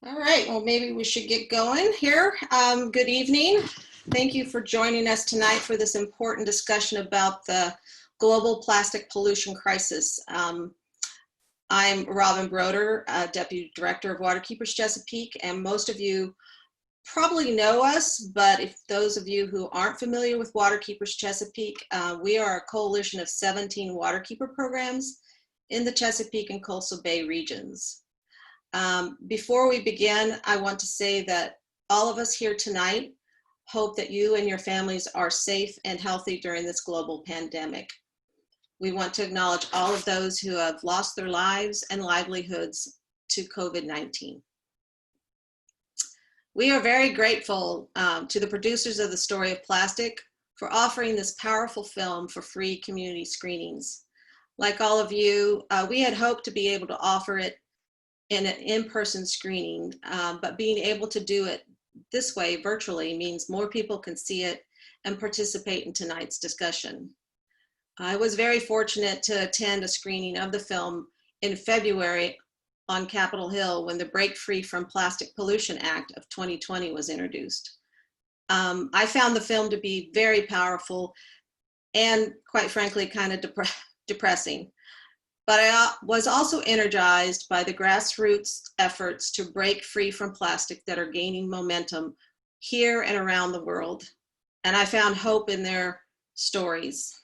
All right, well, maybe we should get going here. Good evening. Thank you for joining us tonight for this important discussion about the global plastic pollution crisis. I'm Robin Broder, Deputy Director of Waterkeepers Chesapeake, and most of you probably know us, but if those of you who aren't familiar with Waterkeepers Chesapeake, we are a coalition of 17 waterkeeper programs in the Chesapeake and Coastal Bay regions. Before we begin, I want to say that all of us here tonight hope that you and your families are safe and healthy during this global pandemic. We want to acknowledge all of those who have lost their lives and livelihoods to COVID-19. We are very grateful to the producers of The Story of Plastic for offering this powerful film for free community screenings. Like all of you, we had hoped to be able to offer it in an in-person screening, but being able to do it this way virtually means more people can see it and participate in tonight's discussion. I was very fortunate to attend a screening of the film in February on Capitol Hill when the Break Free from Plastic Pollution Act of 2020 was introduced. I found the film to be very powerful and, quite frankly, kind of depressing. But I was also energized by the grassroots efforts to break free from plastic that are gaining momentum here and around the world. And I found hope in their stories.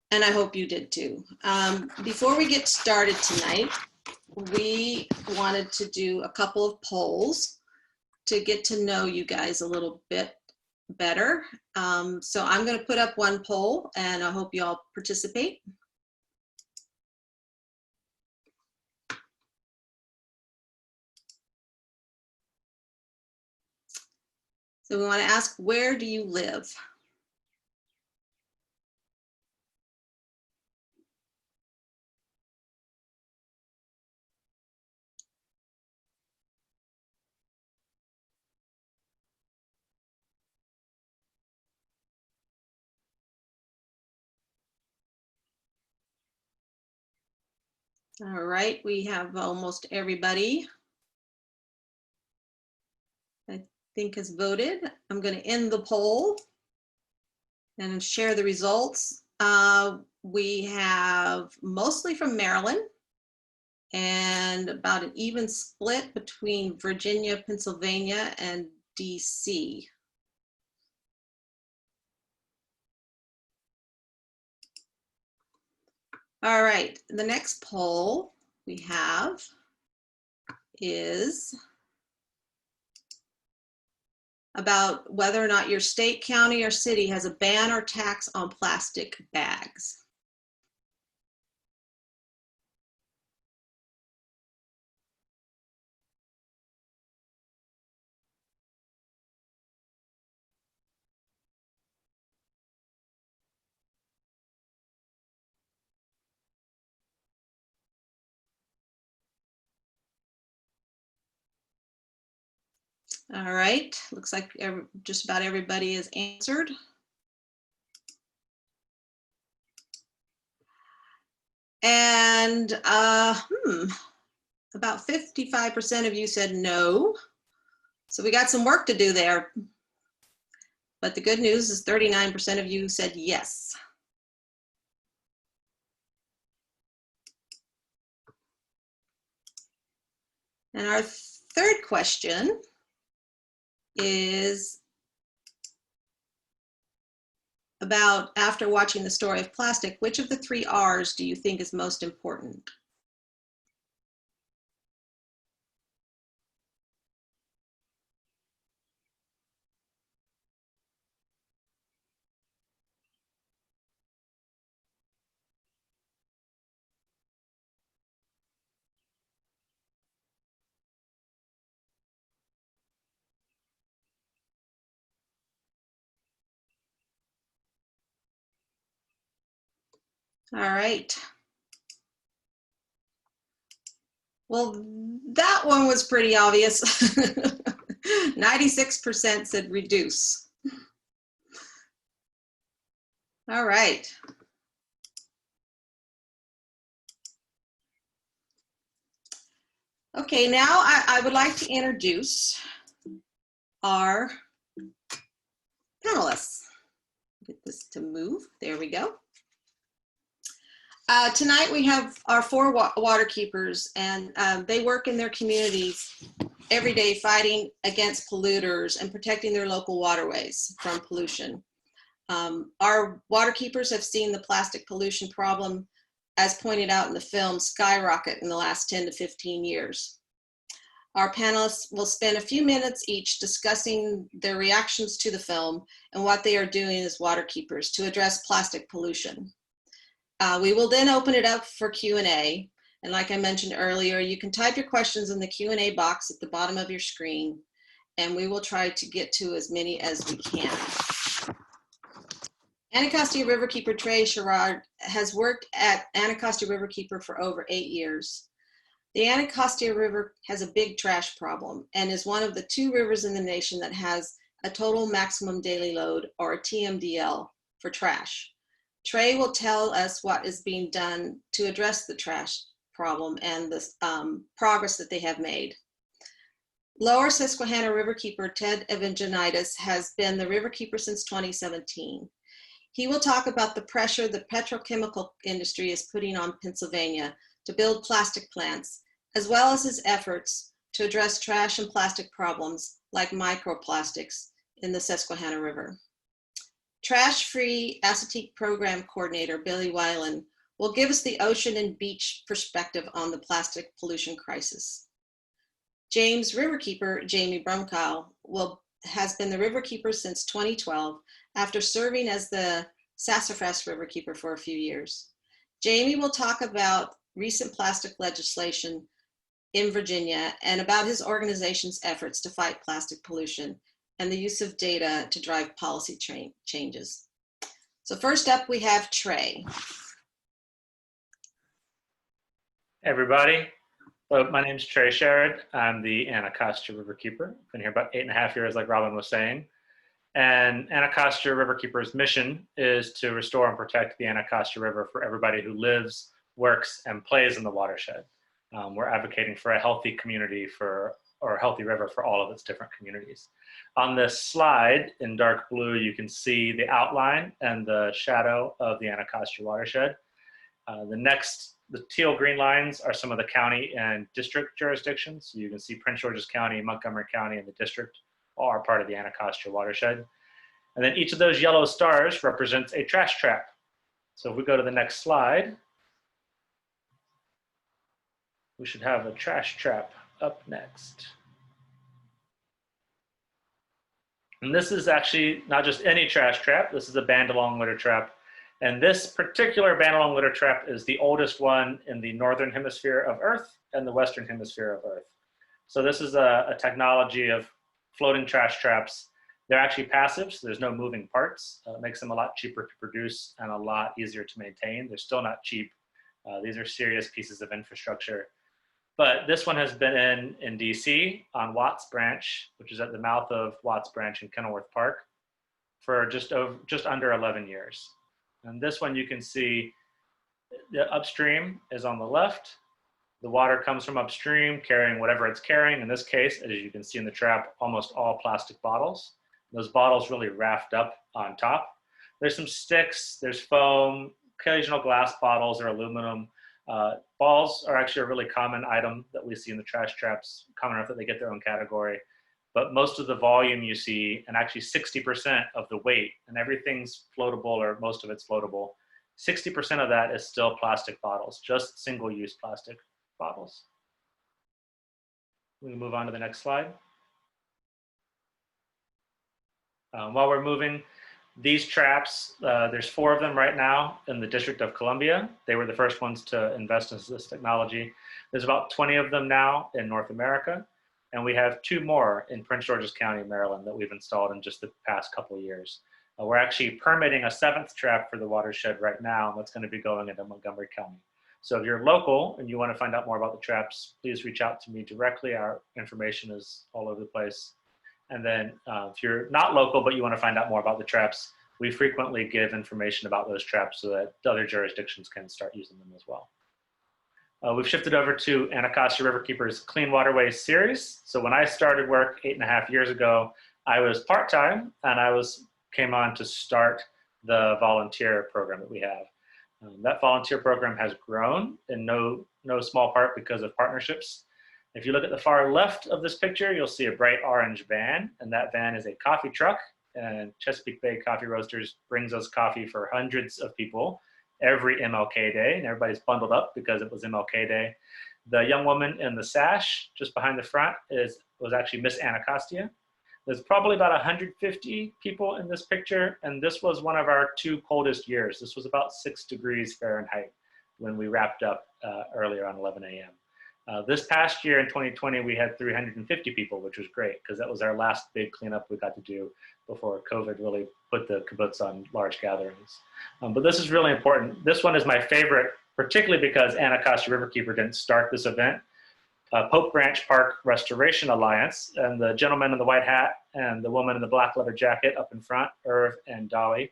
And I hope you did too. Before we get started tonight, we wanted to do a couple of polls to get to know you guys a little bit better. So I'm going to put up one poll and I hope you all participate. So we want to ask, where do you live? All right, we have almost everybody I think has voted. I'm going to end the poll and share the results. We have mostly from Maryland and about an even split between Virginia, Pennsylvania, and DC. All right, the next poll we have is about whether or not your state, county, or city has a ban or tax on plastic bags. All right, looks like just about everybody has answered. And about 55% of you said no. So we got some work to do there. But the good news is 39% of you said yes. And our third question is about, after watching The Story of Plastic, which of the 3 R's do you think is most important? All right. Well, that one was pretty obvious. 96% said reduce. All right. Okay, now I would like to introduce our panelists. Get this to move. There we go. Tonight we have our four waterkeepers, and they work in their communities every day fighting against polluters and protecting their local waterways from pollution. Our waterkeepers have seen the plastic pollution problem, as pointed out in the film, skyrocket in the last 10 to 15 years. Our panelists will spend a few minutes each discussing their reactions to the film and what they are doing as waterkeepers to address plastic pollution. We will then open it up for Q&A. And like I mentioned earlier, you can type your questions in the Q&A box at the bottom of your screen, and we will try to get to as many as we can. Anacostia Riverkeeper Trey Sherard has worked at Anacostia Riverkeeper for over 8 years. The Anacostia River has a big trash problem and is one of the 2 rivers in the nation that has a total maximum daily load, or a TMDL, for trash. Trey will tell us what is being done to address the trash problem and the progress that they have made. Lower Susquehanna Riverkeeper Ted Evgeniadis has been the Riverkeeper since 2017. He will talk about the pressure the petrochemical industry is putting on Pennsylvania to build plastic plants, as well as his efforts to address trash and plastic problems like microplastics in the Susquehanna River. TrashFree Assateague Program Coordinator Billy Weiland will give us the ocean and beach perspective on the plastic pollution crisis. James Riverkeeper Jamie Brunkow has been the Riverkeeper since 2012 after serving as the Sassafras Riverkeeper for a few years. Jamie will talk about recent plastic legislation in Virginia and about his organization's efforts to fight plastic pollution and the use of data to drive policy changes. So first up, we have Trey. Hey everybody, well, my name is Trey Sherard. I'm the Anacostia Riverkeeper. Been here about 8.5 years, like Robin was saying. And Anacostia Riverkeeper's mission is to restore and protect the Anacostia River for everybody who lives, works, and plays in the watershed. We're advocating for a healthy community or a healthy river for all of its different communities. On this slide in dark blue, you can see the outline and the shadow of the Anacostia watershed. The teal green lines are some of the county and district jurisdictions. So you can see Prince George's County, Montgomery County, and the district all are part of the Anacostia watershed. And then each of those yellow stars represents a trash trap. So if we go to the next slide, we should have a trash trap up next. And this is actually not just any trash trap, this is a bandalong litter trap. And this particular bandalong litter trap is the oldest one in the northern hemisphere of Earth and the western hemisphere of Earth. So this is a technology of floating trash traps. They're actually passive, so there's no moving parts. It makes them a lot cheaper to produce and a lot easier to maintain. They're still not cheap. These are serious pieces of infrastructure. But this one has been in DC on Watts Branch, which is at the mouth of Watts Branch in Kenilworth Park, for just under 11 years. And this one you can see the upstream is on the left. The water comes from upstream carrying whatever it's carrying. In this case, as you can see in the trap, almost all plastic bottles. Those bottles really raft up on top. There's some sticks, there's foam, occasional glass bottles or aluminum. Balls are actually a really common item that we see in the trash traps, common enough that they get their own category. But most of the volume you see, and actually 60% of the weight, and everything's floatable or most of it's floatable, 60% of that is still plastic bottles, just single-use plastic bottles. We can move on to the next slide. While we're moving, these traps, there's 4 of them right now in the District of Columbia. They were the first ones to invest in this technology. There's about 20 of them now in North America. And we have 2 more in Prince George's County, Maryland, that we've installed in just the past couple of years. We're actually permitting a 7th trap for the watershed right now, and that's going to be going into Montgomery County. So if you're local and you want to find out more about the traps, please reach out to me directly. Our information is all over the place. And then if you're not local, but you want to find out more about the traps, we frequently give information about those traps so that other jurisdictions can start using them as well. We've shifted over to Anacostia Riverkeeper's Clean Waterways series. So when I started work 8.5 years ago, I was part-time, and came on to start the volunteer program that we have. That volunteer program has grown in no small part because of partnerships. If you look at the far left of this picture, you'll see a bright orange van, and that van is a coffee truck. And Chesapeake Bay Coffee Roasters brings us coffee for hundreds of people every MLK Day, and everybody's bundled up because it was MLK Day. The young woman in the sash just behind the front was actually Miss Anacostia. There's probably about 150 people in this picture, and this was one of our 2 coldest years. This was about 6 degrees Fahrenheit when we wrapped up earlier on 11 a.m. This past year in 2020, we had 350 people, which was great because that was our last big cleanup we got to do before COVID really put the kibbutz on large gatherings. But this is really important. This one is my favorite, particularly because Anacostia Riverkeeper didn't start this event. Pope Branch Park Restoration Alliance and the gentleman in the white hat and the woman in the black leather jacket up in front, Irv and Dolly,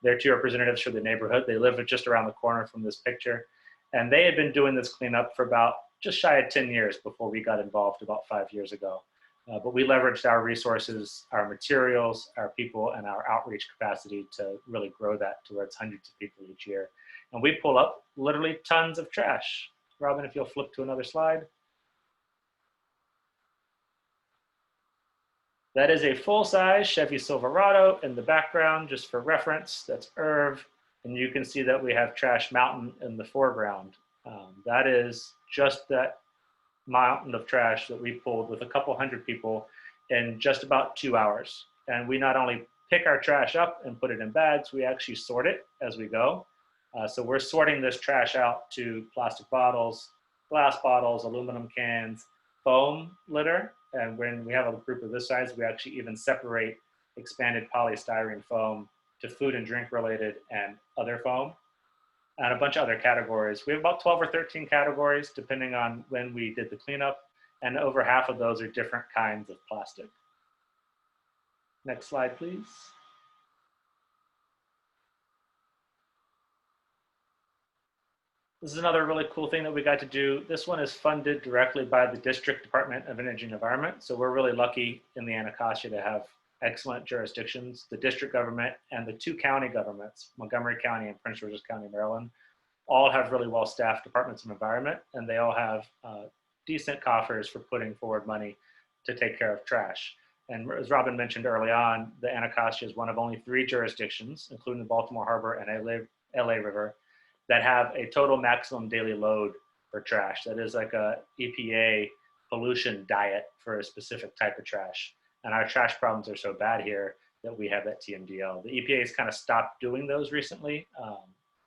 they're 2 representatives for the neighborhood. They live just around the corner from this picture. And they had been doing this cleanup for about just shy of 10 years before we got involved about 5 years ago. But we leveraged our resources, our materials, our people, and our outreach capacity to really grow that to where it's hundreds of people each year. And we pull up literally tons of trash. Robin, if you'll flip to another slide. That is a full-size Chevy Silverado in the background, just for reference. That's Irv. And you can see that we have Trash Mountain in the foreground. That is just that mountain of trash that we pulled with a couple hundred people in just about 2 hours. And we not only pick our trash up and put it in bags, we actually sort it as we go. So we're sorting this trash out to plastic bottles, glass bottles, aluminum cans, foam litter. And when we have a group of this size, we actually even separate expanded polystyrene foam to food and drink related and other foam, and a bunch of other categories. We have about 12 or 13 categories, depending on when we did the cleanup, and over half of those are different kinds of plastic. Next slide, please. This is another really cool thing that we got to do. This one is funded directly by the District Department of Energy and Environment. So we're really lucky in the Anacostia to have excellent jurisdictions. The district government and the 2 county governments, Montgomery County and Prince George's County, Maryland, all have really well-staffed departments of environment, and they all have decent coffers for putting forward money to take care of trash. And as Robin mentioned early on, the Anacostia is one of only 3 jurisdictions, including the Baltimore Harbor and LA River, that have a total maximum daily load for trash. That is like a EPA pollution diet for a specific type of trash. And our trash problems are so bad here that we have that TMDL. The EPA has kind of stopped doing those recently,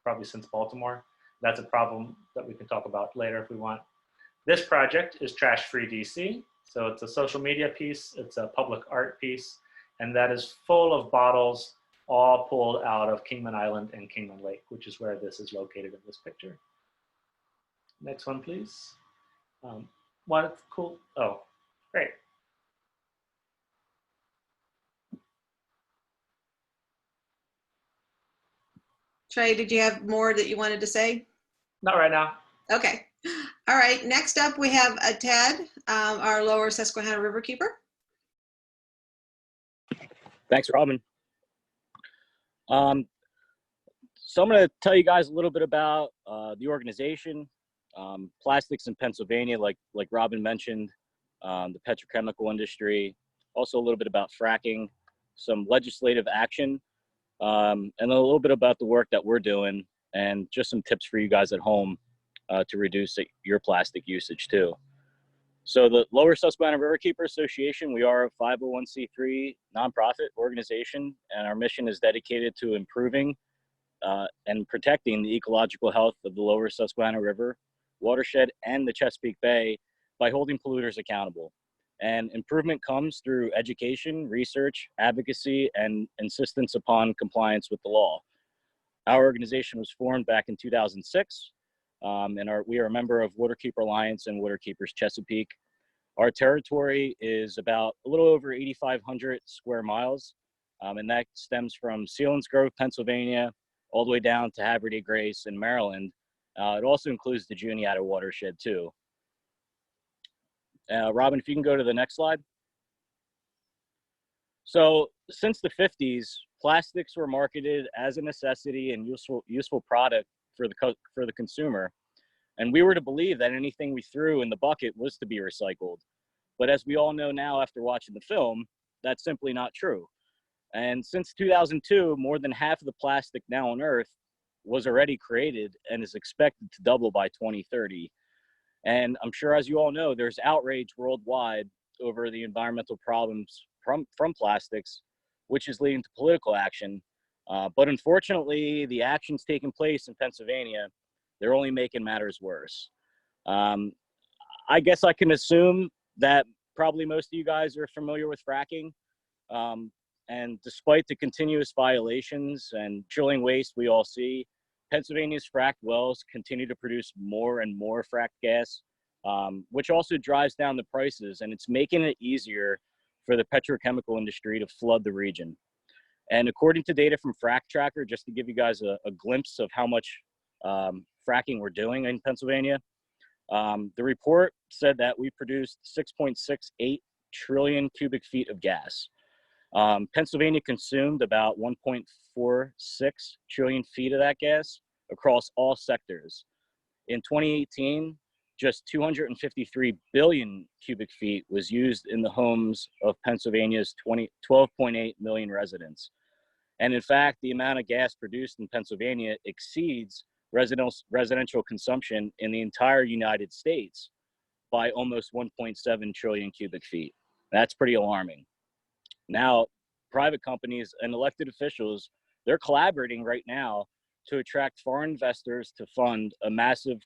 probably since Baltimore. That's a problem that we can talk about later if we want. This project is TrashFreeDC. So it's a social media piece, it's a public art piece, and that is full of bottles all pulled out of Kingman Island and Kingman Lake, which is where this is located in this picture. Next one, please. One cool, oh, great. Trey, did you have more that you wanted to say? Not right now. Okay. All right. Next up, we have Ted, our Lower Susquehanna Riverkeeper. Thanks, Robin. So I'm going to tell you guys a little bit about the organization, plastics in Pennsylvania, like Robin mentioned, the petrochemical industry, also a little bit about fracking, some legislative action, and a little bit about the work that we're doing, and just some tips for you guys at home to reduce your plastic usage too. So the Lower Susquehanna Riverkeeper Association, we are a 501c3 nonprofit organization, and our mission is dedicated to improving and protecting the ecological health of the Lower Susquehanna River watershed and the Chesapeake Bay by holding polluters accountable. And improvement comes through education, research, advocacy, and insistence upon compliance with the law. Our organization was formed back in 2006. And we are a member of Waterkeeper Alliance and Waterkeepers Chesapeake. Our territory is about a little over 8,500 square miles, and that stems from Sealands Grove, Pennsylvania, all the way down to Haverty Grace in Maryland. It also includes the Juniata watershed too. Robin, if you can go to the next slide. So since the 50s, plastics were marketed as a necessity and useful product for the consumer. And we were to believe that anything we threw in the bucket was to be recycled. But as we all know now after watching the film, that's simply not true. And since 2002, more than half of the plastic now on Earth was already created and is expected to double by 2030. And I'm sure, as you all know, there's outrage worldwide over the environmental problems from plastics, which is leading to political action. But unfortunately, the actions taking place in Pennsylvania, they're only making matters worse. I guess I can assume that probably most of you guys are familiar with fracking. And despite the continuous violations and drilling waste we all see, Pennsylvania's fracked wells continue to produce more and more fracked gas, which also drives down the prices, and it's making it easier for the petrochemical industry to flood the region. And according to data from Frack Tracker, just to give you guys a glimpse of how much fracking we're doing in Pennsylvania, the report said that we produced 6.68 trillion cubic feet of gas. Pennsylvania consumed about 1.46 trillion feet of that gas across all sectors. In 2018, just 253 billion cubic feet was used in the homes of Pennsylvania's 12.8 million residents. And in fact, the amount of gas produced in Pennsylvania exceeds residential consumption in the entire United States by almost 1.7 trillion cubic feet. That's pretty alarming. Now, private companies and elected officials, they're collaborating right now to attract foreign investors to fund a massive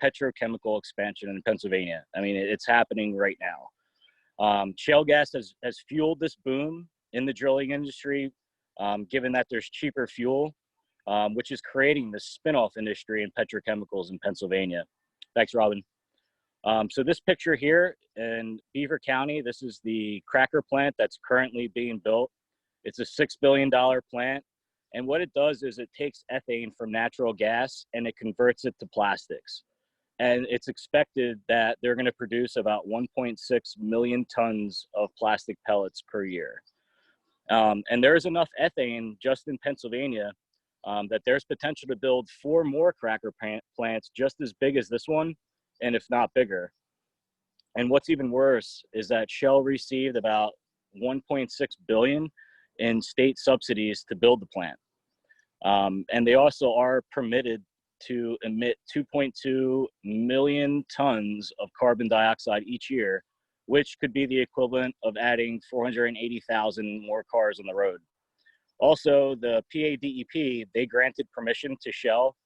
petrochemical expansion in Pennsylvania. I mean, it's happening right now. Shale gas has fueled this boom in the drilling industry, given that there's cheaper fuel, which is creating this spin-off industry in petrochemicals in Pennsylvania. Thanks, Robin. So this picture here in Beaver County, this is the cracker plant that's currently being built. It's a $6 billion plant. And what it does is it takes ethane from natural gas and it converts it to plastics. And it's expected that they're going to produce about 1.6 million tons of plastic pellets per year. And there's enough ethane just in Pennsylvania that there's potential to build 4 more cracker plants just as big as this one, and if not bigger. And what's even worse is that Shell received about 1.6 billion in state subsidies to build the plant. And they also are permitted to emit 2.2 million tons of carbon dioxide each year, which could be the equivalent of adding 480,000 more cars on the road. Also, the PADEP, they granted permission to Shell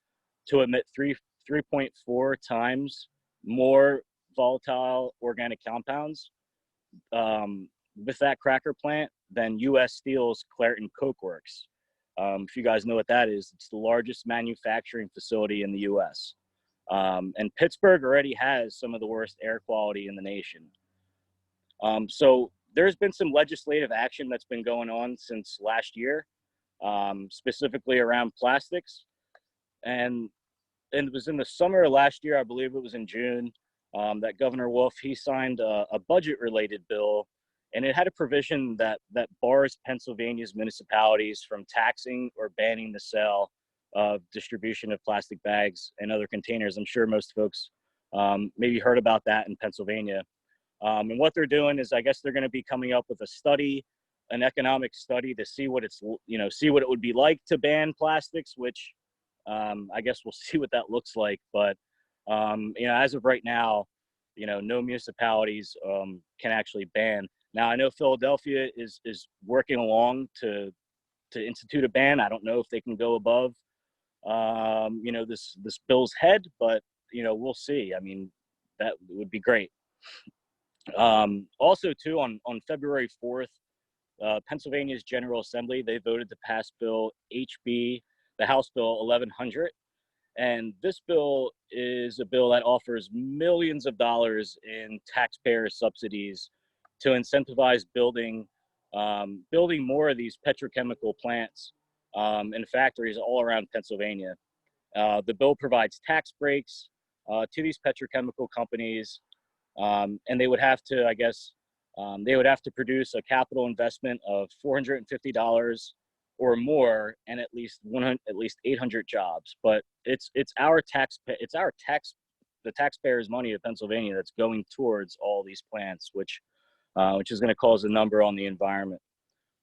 to emit 3.4 times more volatile organic compounds with that cracker plant than U.S. Steel's Clairton Coke Works. If you guys know what that is, it's the largest manufacturing facility in the U.S. And Pittsburgh already has some of the worst air quality in the nation. So there's been some legislative action that's been going on since last year, specifically around plastics. And it was in the summer of last year, I believe it was in June, that Governor Wolf, he signed a budget-related bill, and it had a provision that bars Pennsylvania's municipalities from taxing or banning the sale of distribution of plastic bags and other containers. I'm sure most folks maybe heard about that in Pennsylvania. And what they're doing is, I guess they're going to be coming up with a study, an economic study, to see what see what it would be like to ban plastics, which I guess we'll see what that looks like. But as of right now, no municipalities can actually ban. Now, I know Philadelphia is working along to institute a ban. I don't know if they can go above this bill's head, but we'll see. I mean, that would be great. Also, too, on February 4th, Pennsylvania's General Assembly, they voted to pass Bill HB, the House Bill 1100. And this bill is a bill that offers millions of dollars in taxpayer subsidies to incentivize building more of these petrochemical plants and factories all around Pennsylvania. The bill provides tax breaks to these petrochemical companies, and they would have to, I guess, they would have to produce a capital investment of $450 or more, and at least 800 jobs. But it's our the taxpayers' money of Pennsylvania that's going towards all these plants, which is going to cause a number on the environment,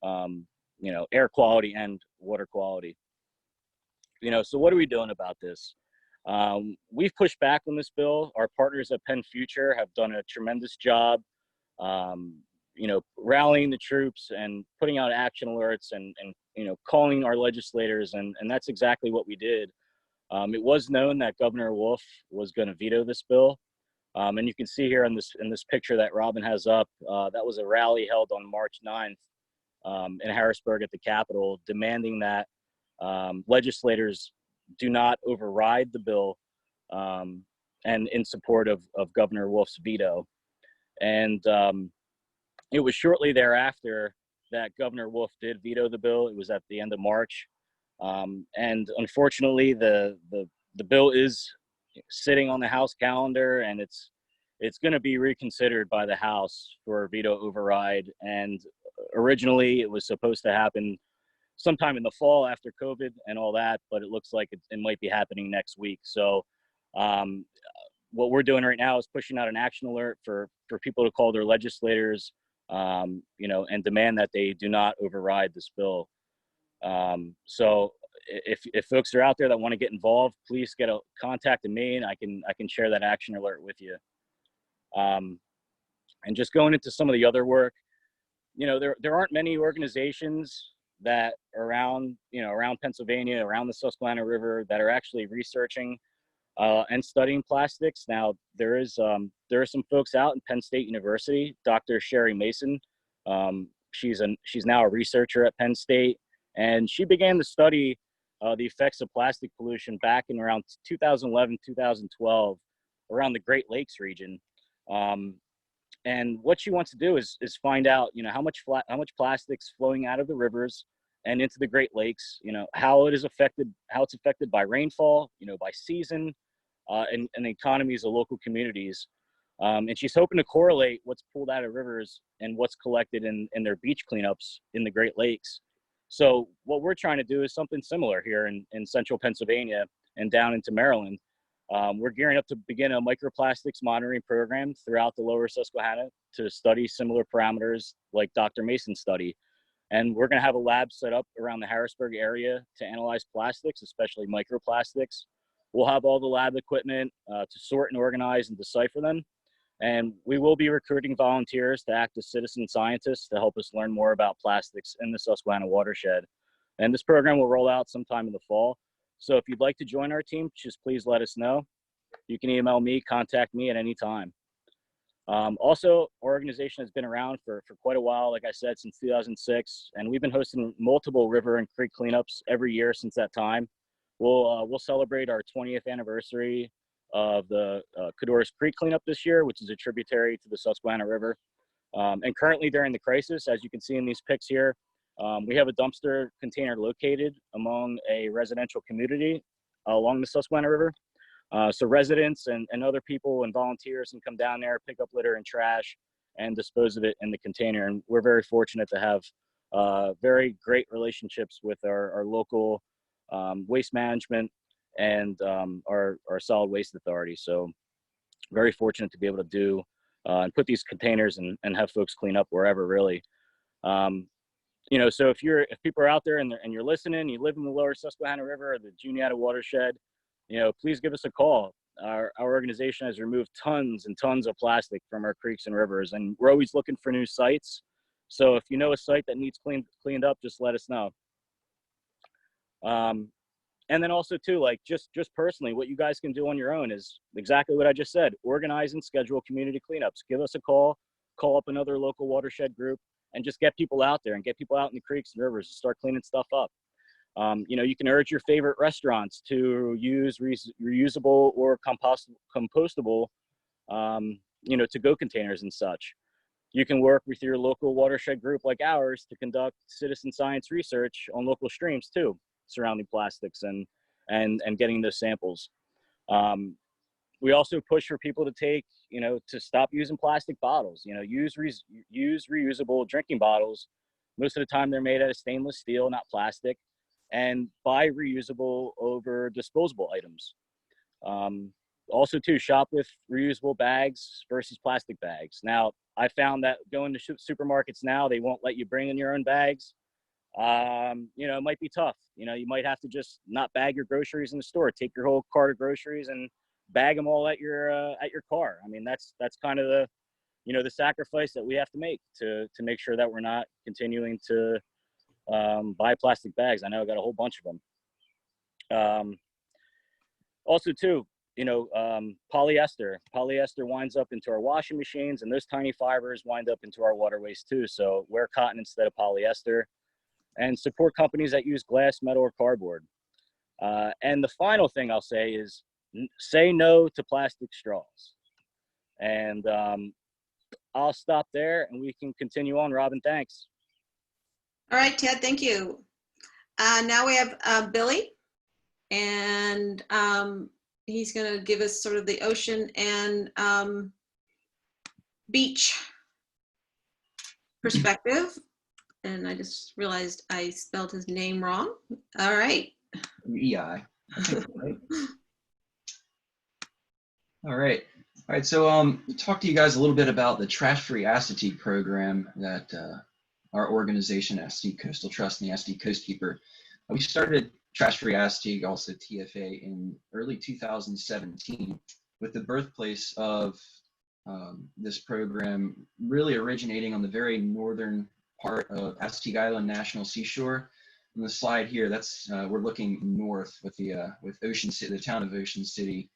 air quality and water quality. So what are we doing about this? We've pushed back on this bill. Our partners at Penn Future have done a tremendous job, rallying the troops and putting out action alerts and calling our legislators. And that's exactly what we did. It was known that Governor Wolf was going to veto this bill. And you can see here in this picture that Robin has up, that was a rally held on March 9th in Harrisburg at the Capitol, demanding that legislators do not override the bill, and in support of Governor Wolf's veto. And it was shortly thereafter that Governor Wolf did veto the bill. It was at the end of March. And unfortunately, the bill is sitting on the House calendar, and it's going to be reconsidered by the House for a veto override. And originally, it was supposed to happen sometime in the fall after COVID and all that, but it looks like it might be happening next week. So what we're doing right now is pushing out an action alert for people to call their legislators, and demand that they do not override this bill. So if folks are out there that want to get involved, please contact me, and I can share that action alert with you. And just going into some of the other work, there aren't many organizations that around Pennsylvania, around the Susquehanna River, that are actually researching and studying plastics. Now, there are some folks out in Penn State University. Dr. Sherry Mason, she's now a researcher at Penn State, and she began to study the effects of plastic pollution back in around 2011, 2012, around the Great Lakes region. And what she wants to do is find out, how much plastic's flowing out of the rivers and into the Great Lakes, how it's affected by rainfall, by season, and the economies of local communities. And she's hoping to correlate what's pulled out of rivers and what's collected in their beach cleanups in the Great Lakes. So what we're trying to do is something similar here in central Pennsylvania and down into Maryland. We're gearing up to begin a microplastics monitoring program throughout the lower Susquehanna to study similar parameters like Dr. Mason's study. And we're going to have a lab set up around the Harrisburg area to analyze plastics, especially microplastics. We'll have all the lab equipment to sort and organize and decipher them. And we will be recruiting volunteers to act as citizen scientists to help us learn more about plastics in the Susquehanna watershed. And this program will roll out sometime in the fall. So if you'd like to join our team, just please let us know. You can email me, contact me at any time. Also, our organization has been around for quite a while, like I said, since 2006, and we've been hosting multiple river and creek cleanups every year since that time. We'll celebrate our 20th anniversary of the Cadorus Creek cleanup this year, which is a tributary to the Susquehanna River. And currently during the crisis, as you can see in these pics here, we have a dumpster container located among a residential community along the Susquehanna River. So residents and other people and volunteers can come down there, pick up litter and trash, and dispose of it in the container. And we're very fortunate to have very great relationships with our local waste management and our solid waste authority. So very fortunate to be able to do and put these containers and have folks clean up wherever, really. So if people are out there and you're listening, you live in the lower Susquehanna River or the Juniata watershed, please give us a call. Our organization has removed tons and tons of plastic from our creeks and rivers, and we're always looking for new sites. So if you know a site that needs cleaned up, just let us know. And then also too, like just personally, what you guys can do on your own is exactly what I just said. Organize and schedule community cleanups. Give us a call up another local watershed group, and just get people out there and get people out in the creeks and rivers to start cleaning stuff up. You can urge your favorite restaurants to use reusable or compostable, to-go containers and such. You can work with your local watershed group like ours to conduct citizen science research on local streams too, surrounding plastics. And and getting those samples. We also push for people to take, to stop using plastic bottles, use reusable drinking bottles. Most of the time they're made out of stainless steel, not plastic, and buy reusable over disposable items. Also too, shop with reusable bags versus plastic bags. Now, I found that going to supermarkets now, they won't let you bring in your own bags. It might be tough. You might have to just not bag your groceries in the store, take your whole cart of groceries and bag them all at your car. I mean, that's kind of the, the sacrifice that we have to make to make sure that we're not continuing to buy plastic bags. I know I got a whole bunch of them. Also too, polyester winds up into our washing machines, and those tiny fibers wind up into our waterways too. So wear cotton instead of polyester, and support companies that use glass, metal, or cardboard. And the final thing I'll say is say no to plastic straws. And I'll stop there and we can continue on. Robin, thanks. All right, Ted, thank you. Now we have Billy, and he's going to give us sort of the ocean and beach perspective. And I just realized I spelled his name wrong. All right. EI. Right. All right. All right. So talk to you guys a little bit about the Trash-Free Assateague program that our organization, Assateague Coastal Trust and the Assateague Coastkeeper, we started Trash-Free Assateague, also TFA, in early 2017, with the birthplace of this program really originating on the very northern part of Assateague Island National Seashore. On the slide here, that's we're looking north with the with Ocean City, the town of Ocean City,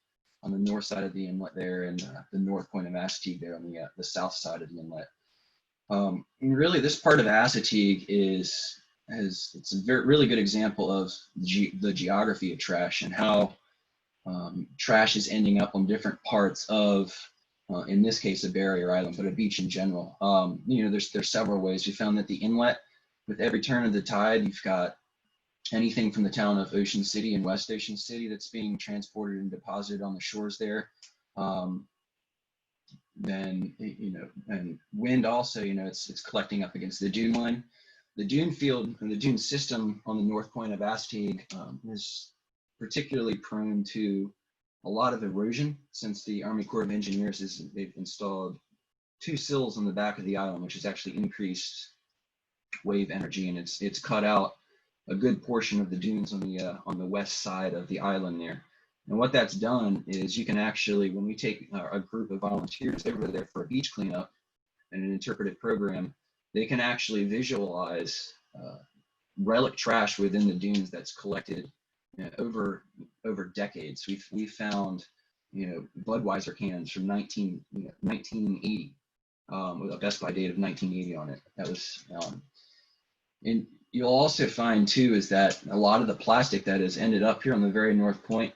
on the north side of the inlet there, and the north point of Assateague there on the south side of the inlet. And really, this part of Assateague it's a really good example of the geography of trash and how trash is ending up on different parts of, in this case, a barrier island, but a beach in general. There's several ways. We found that the inlet, with every turn of the tide, you've got anything from the town of Ocean City and West Ocean City that's being transported and deposited on the shores there. Then, and wind also, it's collecting up against the dune line. The dune field and the dune system on the north point of Assateague is particularly prone to a lot of erosion, since the Army Corps of Engineers they've installed 2 sills on the back of the island, which has actually increased wave energy, and it's cut out a good portion of the dunes on the west side of the island there. And what that's done is you can actually, when we take a group of volunteers over there for a beach cleanup and an interpretive program, they can actually visualize relic trash within the dunes that's collected over decades. We've found Budweiser cans from 1980 with a Best By date of 1980 on it. That was and you'll also find too is that a lot of the plastic that has ended up here on the very north point,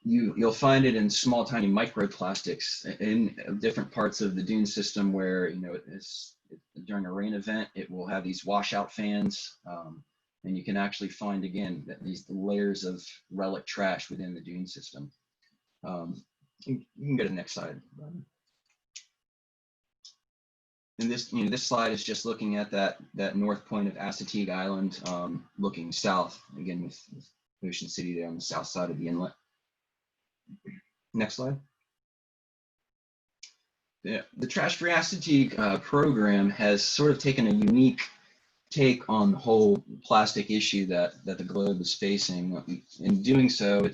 you'll find it in small, tiny microplastics in different parts of the dune system where, during a rain event, it will have these washout fans. And you can actually find, again, these layers of relic trash within the dune system. You can go to the next slide. And this slide is just looking at that north point of Assateague Island, looking south, again, with Ocean City there on the south side of the inlet. Next slide. Yeah, the Trash-Free Assateague program has sort of taken a unique take on the whole plastic issue that the globe is facing. In doing so,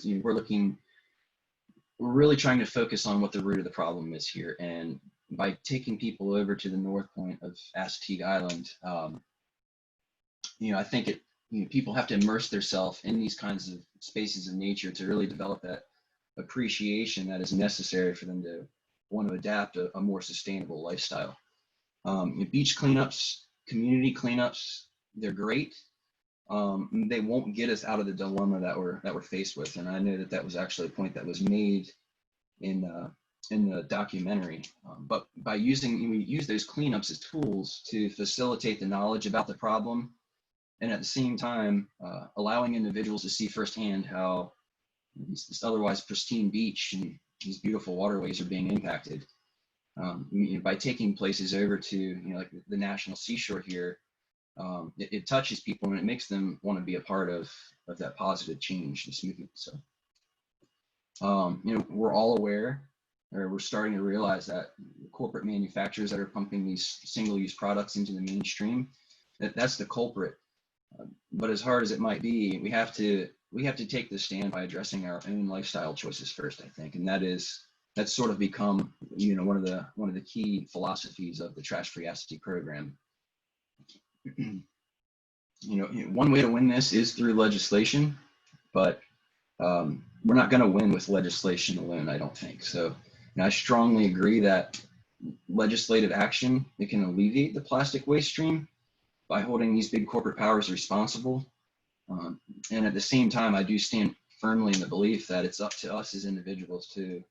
we're really trying to focus on what the root of the problem is here. And by taking people over to the north point of Assateague Island, I think people have to immerse themselves in these kinds of spaces of nature to really develop that appreciation that is necessary for them to want to adapt a more sustainable lifestyle. Beach cleanups, community cleanups, they're great. They won't get us out of the dilemma that we're faced with, and I know that was actually a point that was made in the documentary. But by we use those cleanups as tools to facilitate the knowledge about the problem and at the same time, allowing individuals to see firsthand how this otherwise pristine beach and these beautiful waterways are being impacted. By taking places over to, like the national seashore here, it touches people and it makes them want to be a part of that positive change, this movement. So, we're all aware, or we're starting to realize that corporate manufacturers that are pumping these single-use products into the mainstream, that's the culprit. But as hard as it might be, we have to take the stand by addressing our own lifestyle choices first, I think, and that's sort of become, one of the key philosophies of the Trash-Free Assateague program. One way to win this is through legislation, but we're not going to win with legislation alone, I don't think. So, I strongly agree that legislative action, it can alleviate the plastic waste stream by holding these big corporate powers responsible. And at the same time, I do stand firmly in the belief that it's up to us as individuals to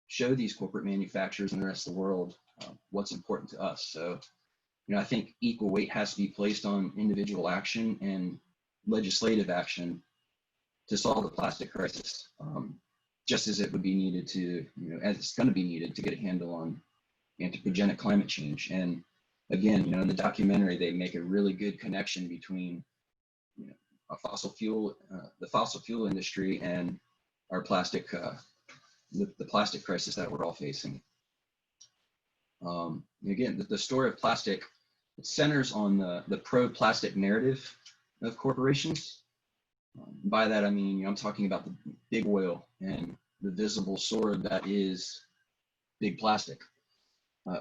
show these corporate manufacturers and the rest of the world what's important to us. So, I think equal weight has to be placed on individual action and legislative action to solve the plastic crisis, just as it would be needed to, as it's going to be needed to get a handle on anthropogenic climate change. And again, in the documentary, they make a really good connection between the fossil fuel industry and our plastic, the plastic crisis that we're all facing. Again, the story of plastic, it centers on the pro-plastic narrative of corporations. By that, I mean, I'm talking about the big oil and the visible sword that is big plastic.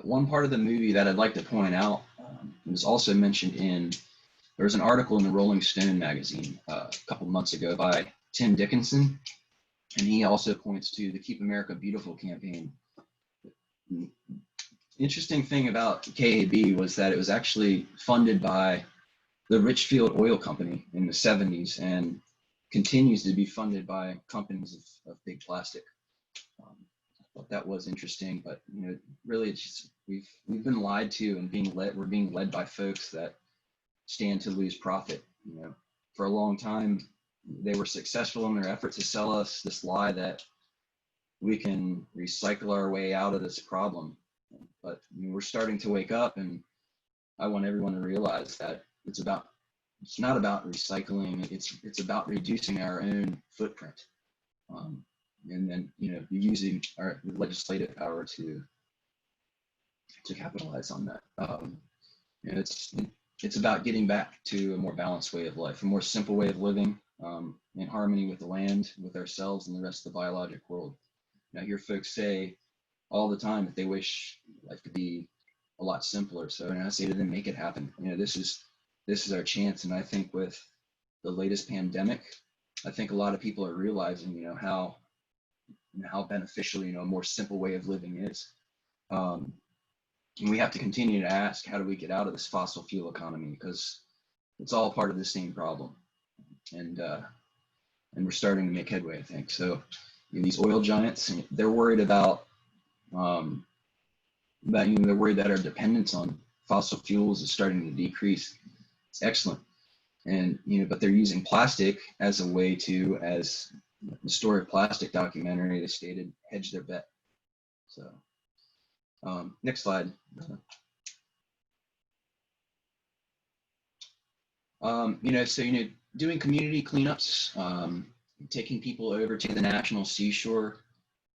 One part of the movie that I'd like to point out was also mentioned there was an article in the Rolling Stone magazine a couple months ago by Tim Dickinson, and he also points to the Keep America Beautiful campaign. Interesting thing about KAB was that it was actually funded by the Richfield Oil Company in the 70s and continues to be funded by companies of big plastic. I thought that was interesting, but really it's just, we've been lied to and we're being led by folks that stand to lose profit. For a long time, they were successful in their effort to sell us this lie that we can recycle our way out of this problem. But we're starting to wake up, and I want everyone to realize that it's not about recycling. It's about reducing our own footprint, and then using our legislative power to capitalize on that. It's about getting back to a more balanced way of life, a more simple way of living, in harmony with the land, with ourselves, and the rest of the biologic world. I hear folks say all the time that they wish life could be a lot simpler. So, I say to them, make it happen. This is our chance. And I think with the latest pandemic, I think a lot of people are realizing, how beneficial, a more simple way of living is. And we have to continue to ask, how do we get out of this fossil fuel economy? Because it's all part of the same problem. And we're starting to make headway, I think. So these oil giants, they're worried about they're worried that our dependence on fossil fuels is starting to decrease. It's excellent. And, but they're using plastic as a way to, as the Story of Plastic documentary, they stated, hedge their bet. So, next slide. Doing community cleanups, taking people over to the national seashore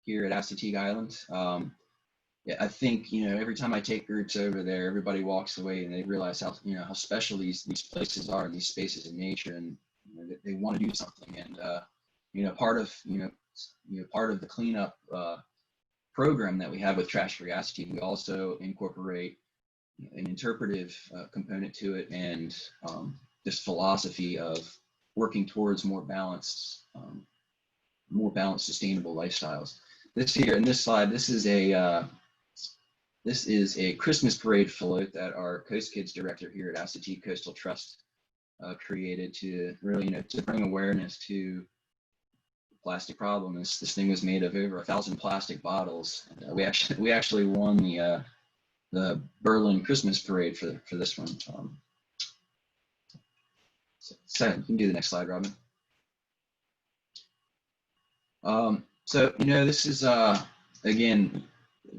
here at Assateague Island. I think, every time I take groups over there, everybody walks away and they realize how, how special these places are, and these spaces in nature, and they want to do something. And, part of the cleanup program that we have with Trash-Free Assateague, we also incorporate an interpretive component to it, and this philosophy of working towards more balanced, sustainable lifestyles. This here in this slide, this is a Christmas parade float that our Coast Kids director here at Assateague Coastal Trust created to really, to bring awareness to the plastic problem. This thing was made of over 1,000 plastic bottles. And, we actually won the Berlin Christmas parade for this one. So you can do the next slide, Robin. So, this is, again,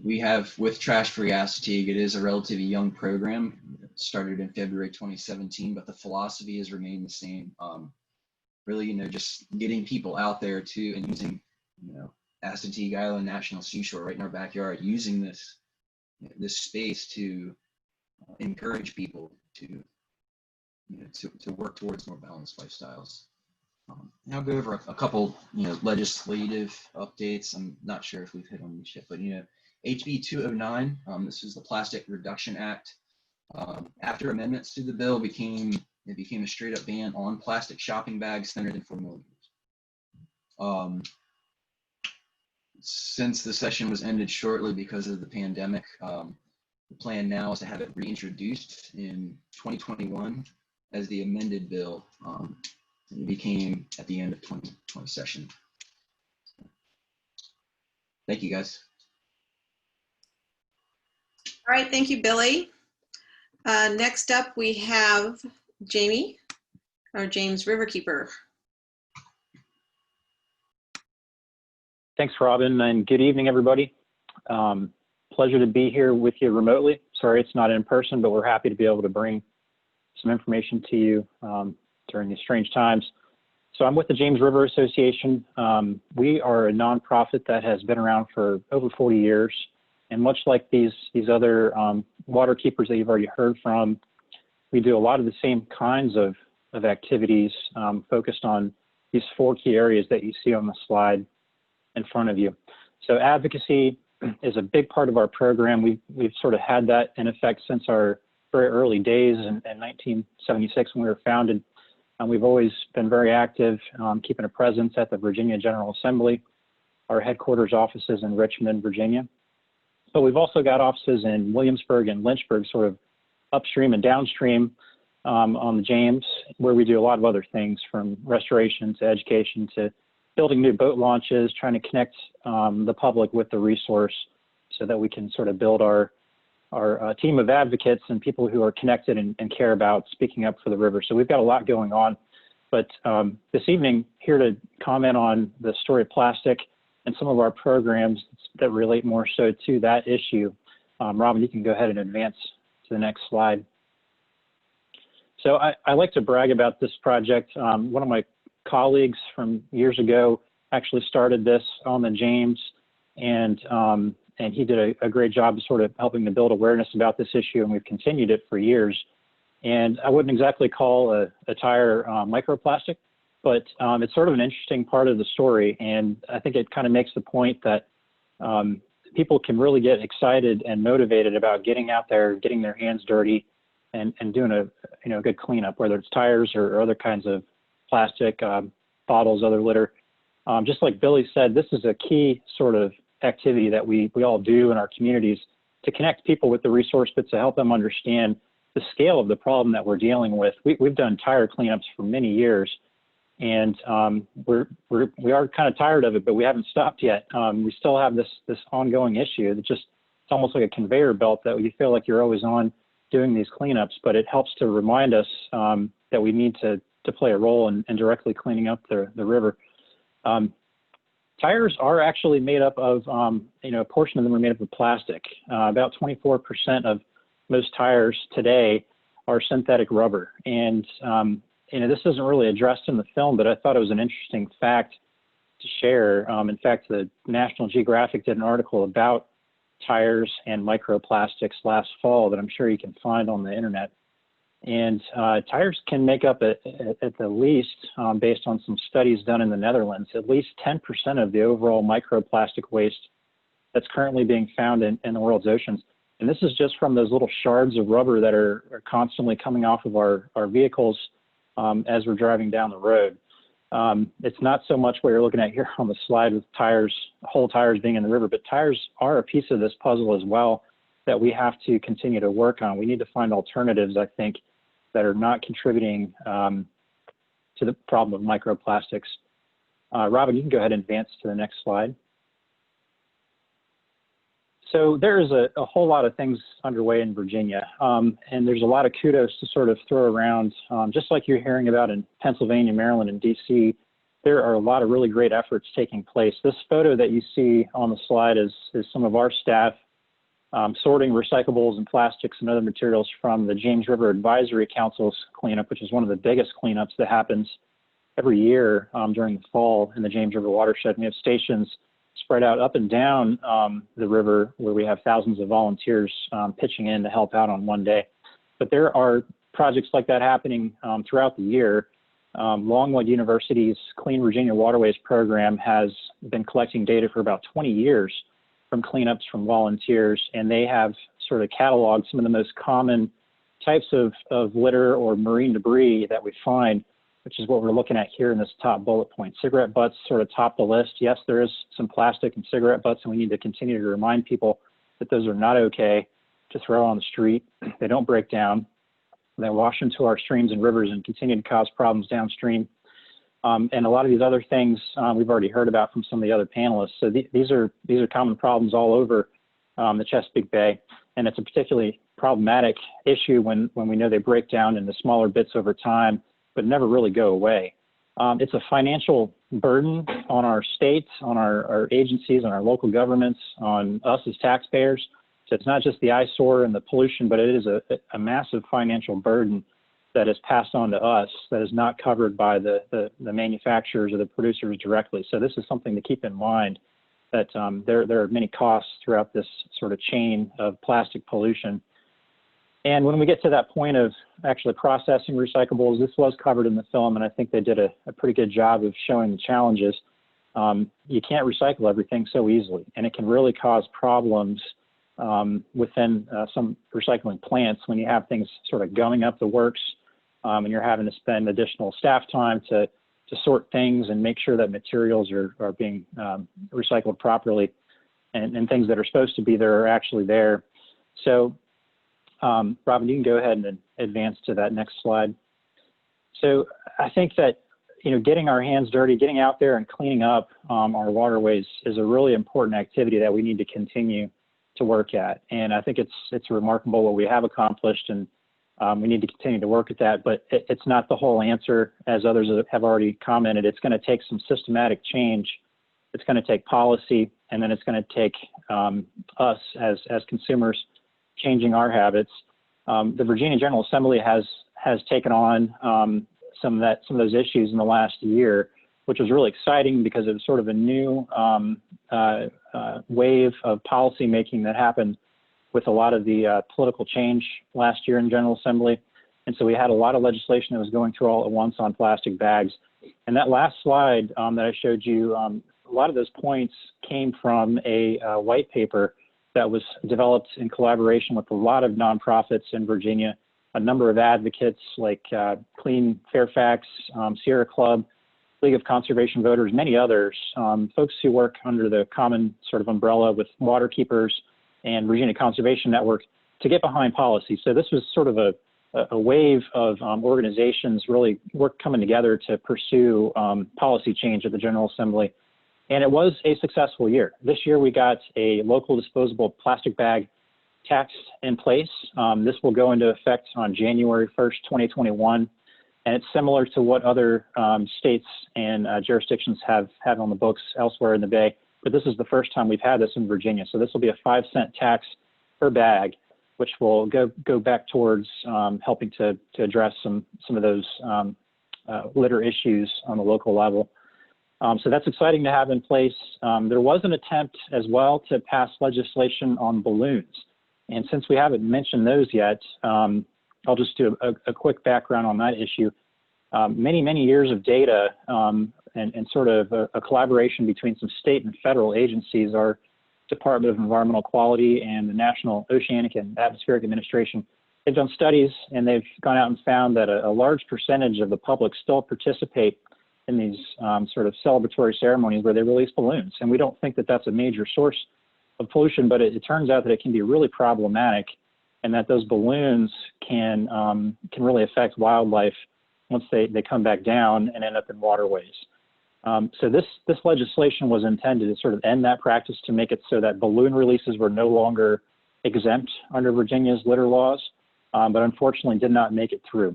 we have with Trash Free Assateague, it is a relatively young program. It started in February 2017, but the philosophy has remained the same. Really, just getting people out there too and using, Assateague Island National Seashore right in our backyard, using this space to encourage people to, to work towards more balanced lifestyles. And I'll go over a couple, legislative updates. I'm not sure if we've hit on these yet, but HB 209, this is the Plastic Reduction Act. After amendments to the bill, it became a straight up ban on plastic shopping bags thinner than 4 millimeters. Since the session was ended shortly because of the pandemic, the plan now is to have it reintroduced in 2021 as the amended bill. It became at the end of 2020 session. Thank you, guys. All right, thank you, Billy. Next up, we have Jamie, or James Riverkeeper. Thanks, Robin, and good evening, everybody. Pleasure to be here with you remotely. Sorry it's not in person, but we're happy to be able to bring some information to you during these strange times. So I'm with the James River Association. We are a nonprofit that has been around for over 40 years. And much like these other waterkeepers that you've already heard from, we do a lot of the same kinds of activities focused on these 4 key areas that you see on the slide in front of you. So advocacy is a big part of our program. We've sort of had that in effect since our very early days in 1976 when we were founded. And we've always been very active, keeping a presence at the Virginia General Assembly. Our headquarters offices in Richmond, Virginia. But we've also got offices in Williamsburg and Lynchburg, sort of upstream and downstream on the James, where we do a lot of other things from restoration to education to building new boat launches, trying to connect the public with the resource so that we can sort of build our team of advocates and people who are connected and care about speaking up for the river. So we've got a lot going on. But this evening, here to comment on the story of plastic and some of our programs that relate more so to that issue. Robin, you can go ahead and advance to the next slide. So I like to brag about this project. One of my colleagues from years ago actually started this on the James, and he did a great job of sort of helping to build awareness about this issue, and we've continued it for years. And I wouldn't exactly call a tire microplastic, but it's sort of an interesting part of the story. And I think it kind of makes the point that people can really get excited and motivated about getting out there, getting their hands dirty, and doing a good cleanup, whether it's tires or other kinds of plastic, bottles, other litter. Just like Billy said, this is a key sort of activity that we all do in our communities to connect people with the resource, but to help them understand the scale of the problem that we're dealing with. We've done tire cleanups for many years, and we are kind of tired of it, but we haven't stopped yet. We still have this ongoing issue that it's almost like a conveyor belt that you feel like you're always on doing these cleanups, but it helps to remind us that we need to play a role in directly cleaning up the river. Tires are actually made up of, a portion of them are made up of plastic. About 24% of most tires today are synthetic rubber. And, this isn't really addressed in the film, but I thought it was an interesting fact to share. In fact, the National Geographic did an article about tires and microplastics last fall that I'm sure you can find on the internet. And tires can make up at the least, based on some studies done in the Netherlands, at least 10% of the overall microplastic waste that's currently being found in the world's oceans. And this is just from those little shards of rubber that are constantly coming off of our vehicles as we're driving down the road. It's not so much what you're looking at here on the slide with tires, whole tires being in the river, but tires are a piece of this puzzle as well that we have to continue to work on. We need to find alternatives, I think, that are not contributing to the problem of microplastics. Robin, you can go ahead and advance to the next slide. So there's a whole lot of things underway in Virginia, and there's a lot of kudos to sort of throw around. Just like you're hearing about in Pennsylvania, Maryland, and DC, there are a lot of really great efforts taking place. This photo that you see on the slide is some of our staff sorting recyclables and plastics and other materials from the James River Advisory Council's cleanup, which is one of the biggest cleanups that happens every year during the fall in the James River watershed. We have stations spread out up and down the river where we have thousands of volunteers pitching in to help out on one day. But there are projects like that happening throughout the year. Longwood University's Clean Virginia Waterways program has been collecting data for about 20 years from cleanups from volunteers, and they have sort of cataloged some of the most common types of litter or marine debris that we find, which is what we're looking at here in this top bullet point. Cigarette butts sort of top the list. Yes, there is some plastic and cigarette butts, and we need to continue to remind people that those are not okay to throw on the street. They don't break down. They wash into our streams and rivers and continue to cause problems downstream. And a lot of these other things we've already heard about from some of the other panelists. So these are common problems all over the Chesapeake Bay, and it's a particularly problematic issue when we know they break down into smaller bits over time, but never really go away. It's a financial burden on our states, on our agencies, on our local governments, on us as taxpayers. So it's not just the eyesore and the pollution, but it is a massive financial burden that is passed on to us that is not covered by the manufacturers or the producers directly. So this is something to keep in mind, that there are many costs throughout this sort of chain of plastic pollution. And when we get to that point of actually processing recyclables, this was covered in the film, and I think they did a pretty good job of showing the challenges. You can't recycle everything so easily, and it can really cause problems within some recycling plants when you have things sort of going up the works, and you're having to spend additional staff time to sort things and make sure that materials are being recycled properly, and things that are supposed to be there are actually there. So Robin, you can go ahead and advance to that next slide. So I think that, getting our hands dirty, getting out there and cleaning up our waterways is a really important activity that we need to continue to work at. And I think it's remarkable what we have accomplished, and we need to continue to work at that, but it's not the whole answer, as others have already commented. It's going to take some systematic change. It's going to take policy, and then it's going to take us as consumers changing our habits. The Virginia General Assembly has taken on some of those issues in the last year, which was really exciting because it was sort of a new wave of policy making that happened with a lot of the political change last year in General Assembly. And so we had a lot of legislation that was going through all at once on plastic bags. And that last slide that I showed you, a lot of those points came from a white paper that was developed in collaboration with a lot of nonprofits in Virginia, a number of advocates like Clean Fairfax, Sierra Club, League of Conservation Voters, many others, folks who work under the common sort of umbrella with Waterkeepers and Virginia Conservation Network to get behind policy. So this was sort of a wave of organizations really coming together to pursue policy change at the General Assembly. And it was a successful year. This year we got a local disposable plastic bag tax in place. This will go into effect on January 1st, 2021. And it's similar to what other states and jurisdictions have on the books elsewhere in the Bay. But this is the first time we've had this in Virginia. So this will be a 5-cent tax per bag, which will go back towards helping to address some of those litter issues on the local level. So that's exciting to have in place. There was an attempt as well to pass legislation on balloons. And since we haven't mentioned those yet, I'll just do a quick background on that issue. Many years of data and sort of a collaboration between some state and federal agencies, our Department of Environmental Quality and the National Oceanic and Atmospheric Administration. They've done studies, and they've gone out and found that a large percentage of the public still participate in these sort of celebratory ceremonies where they release balloons. And we don't think that that's a major source of pollution, but it turns out that it can be really problematic, and that those balloons can really affect wildlife once they come back down and end up in waterways. So this legislation was intended to sort of end that practice, to make it so that balloon releases were no longer exempt under Virginia's litter laws, but unfortunately did not make it through.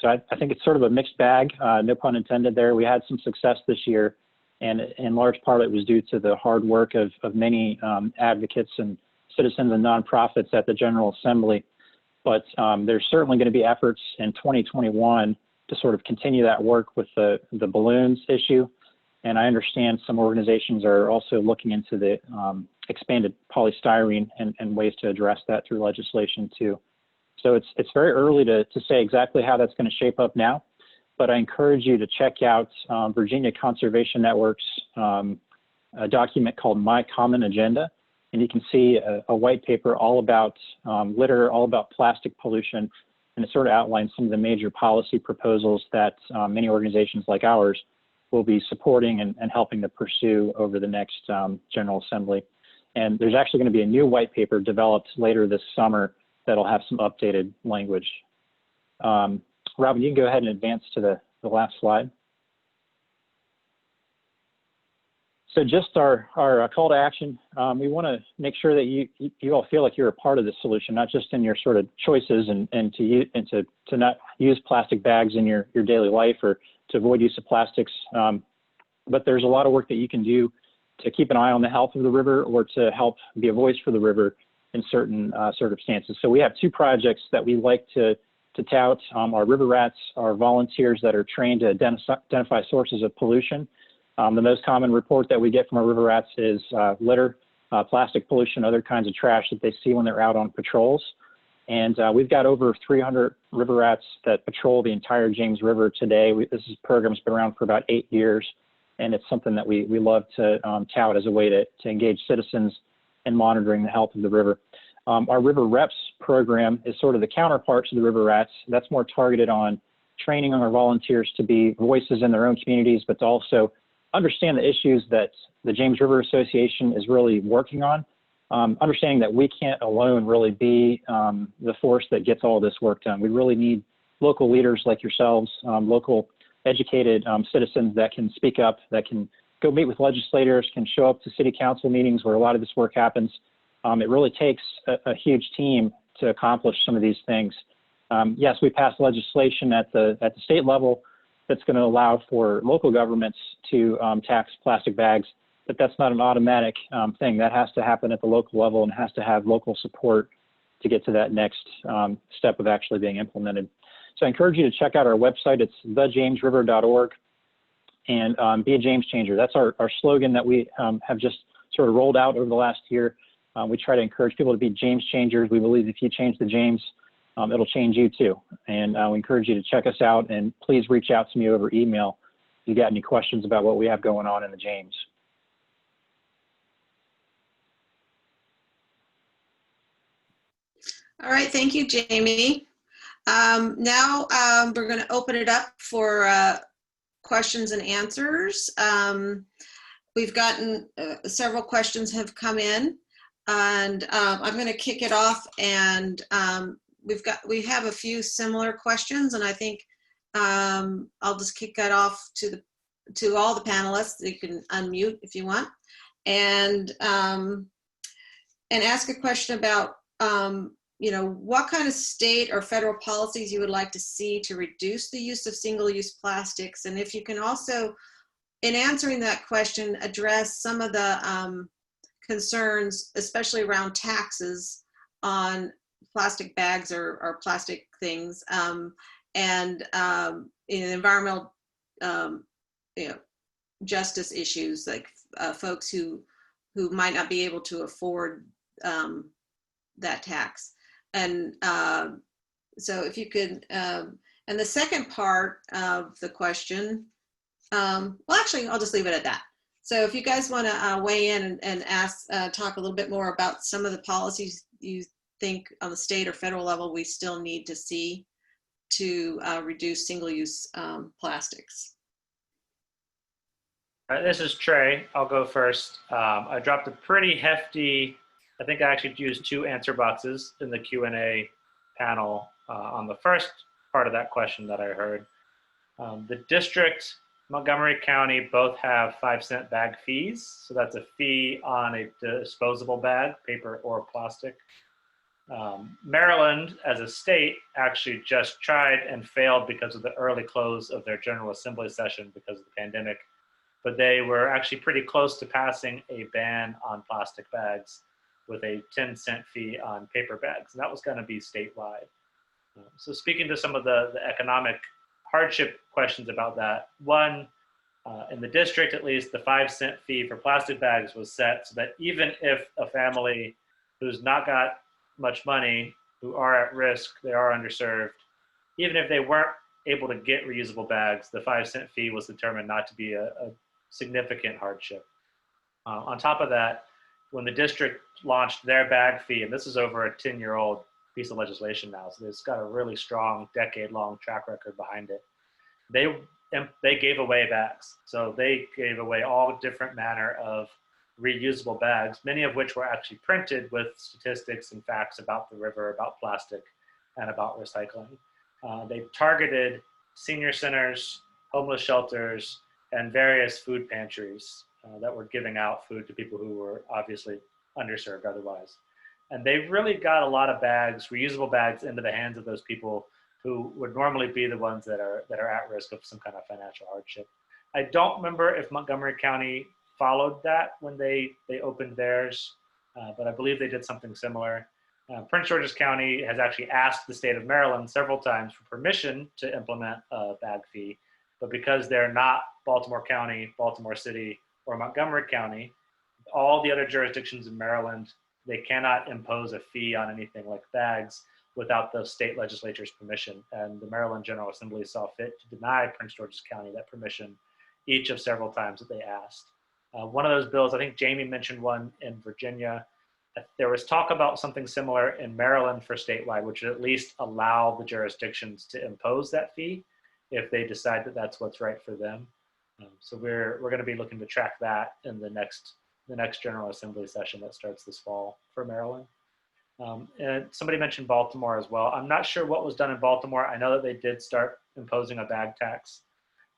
So I think it's sort of a mixed bag, no pun intended there. We had some success this year, and in large part it was due to the hard work of many advocates and citizens and nonprofits at the General Assembly. But there's certainly going to be efforts in 2021 to sort of continue that work with the balloons issue. And I understand some organizations are also looking into the expanded polystyrene and ways to address that through legislation too. So it's very early to say exactly how that's going to shape up now, but I encourage you to check out Virginia Conservation Network's a document called My Common Agenda, and you can see a white paper all about litter, all about plastic pollution, and it sort of outlines some of the major policy proposals that many organizations like ours will be supporting and helping to pursue over the next General Assembly. And there's actually going to be a new white paper developed later this summer that'll have some updated language. Robin, you can go ahead and advance to the last slide. So just our call to action, we want to make sure that you all feel like you're a part of the solution, not just in your sort of choices and to not use plastic bags in your daily life or to avoid use of plastics. But there's a lot of work that you can do to keep an eye on the health of the river or to help be a voice for the river in certain circumstances. So we have two projects that we like to tout. Our river rats are volunteers that are trained to identify sources of pollution. The most common report that we get from our river rats is litter, plastic pollution, other kinds of trash that they see when they're out on patrols. And we've got over 300 river rats that patrol the entire James River today. This program's been around for about 8 years, and it's something that we love to tout as a way to engage citizens in monitoring the health of the river. Our River Reps program is sort of the counterpart to the river rats. That's more targeted on training our volunteers to be voices in their own communities, but to also understand the issues that the James River Association is really working on, understanding that we can't alone really be the force that gets all this work done. We really need local leaders like yourselves, local educated citizens that can speak up, that can go meet with legislators, can show up to city council meetings where a lot of this work happens. It really takes a huge team to accomplish some of these things. Yes, we passed legislation at the state level that's going to allow for local governments to tax plastic bags, but that's not an automatic thing. That has to happen at the local level and has to have local support to get to that next step of actually being implemented. So I encourage you to check out our website. It's thejamesriver.org, and be a James changer. That's our slogan that we have just sort of rolled out over the last year. We try to encourage people to be James changers. We believe if you change the James, it'll change you too. And we encourage you to check us out, and please reach out to me over email if you got any questions about what we have going on in the James. All right, thank you, Jamie. Now we're going to open it up for questions and answers. We've gotten several questions have come in, and I'm going to kick it off. And we have a few similar questions, and I think I'll just kick that off to all the panelists. You can unmute if you want, and ask a question about what kind of state or federal policies you would like to see to reduce the use of single-use plastics, and if you can also, in answering that question, address some of the concerns, especially around taxes on plastic bags or plastic things, and in environmental justice issues, like folks who might not be able to afford that tax. And so if you could, and the second part of the question, well, actually, I'll just leave it at that. So if you guys want to weigh in and ask, talk a little bit more about some of the policies you think on the state or federal level we still need to see to reduce single-use plastics. All right, this is Trey. I'll go first. I dropped a pretty hefty, I think I actually used 2 answer boxes in the Q&A panel on the first part of that question that I heard. The district Montgomery County both have 5-cent bag fees. So that's a fee on a disposable bag, paper or plastic. Maryland, as a state, actually just tried and failed because of the early close of their General Assembly session because of the pandemic. But they were actually pretty close to passing a ban on plastic bags with a 10-cent fee on paper bags. And that was going to be statewide. So speaking to some of the economic hardship questions about that, one, in the district at least, the 5-cent fee for plastic bags was set so that even if a family who's not got much money, who are at risk, they are underserved, even if they weren't able to get reusable bags, the 5-cent fee was determined not to be a significant hardship. On top of that, when the district launched their bag fee, and this is over a 10-year-old piece of legislation now, so it's got a really strong decade-long track record behind it, they gave away bags. So they gave away all different manner of reusable bags, many of which were actually printed with statistics and facts about the river, about plastic, and about recycling. They targeted senior centers, homeless shelters, and various food pantries that were giving out food to people who were obviously underserved otherwise. And they really got a lot of bags, reusable bags, into the hands of those people who would normally be the ones that are at risk of some kind of financial hardship. I don't remember if Montgomery County followed that when they opened theirs, but I believe they did something similar. Prince George's County has actually asked the state of Maryland several times for permission to implement a bag fee, but because they're not Baltimore County, Baltimore City, or Montgomery County, all the other jurisdictions in Maryland, they cannot impose a fee on anything like bags without the state legislature's permission. And the Maryland General Assembly saw fit to deny Prince George's County that permission each of several times that they asked. One of those bills, I think Jamie mentioned one in Virginia. There was talk about something similar in Maryland for statewide, which would at least allow the jurisdictions to impose that fee if they decide that that's what's right for them. So we're going to be looking to track that in the next General Assembly session that starts this fall for Maryland. And somebody mentioned Baltimore as well. I'm not sure what was done in Baltimore. I know that they did start imposing a bag tax,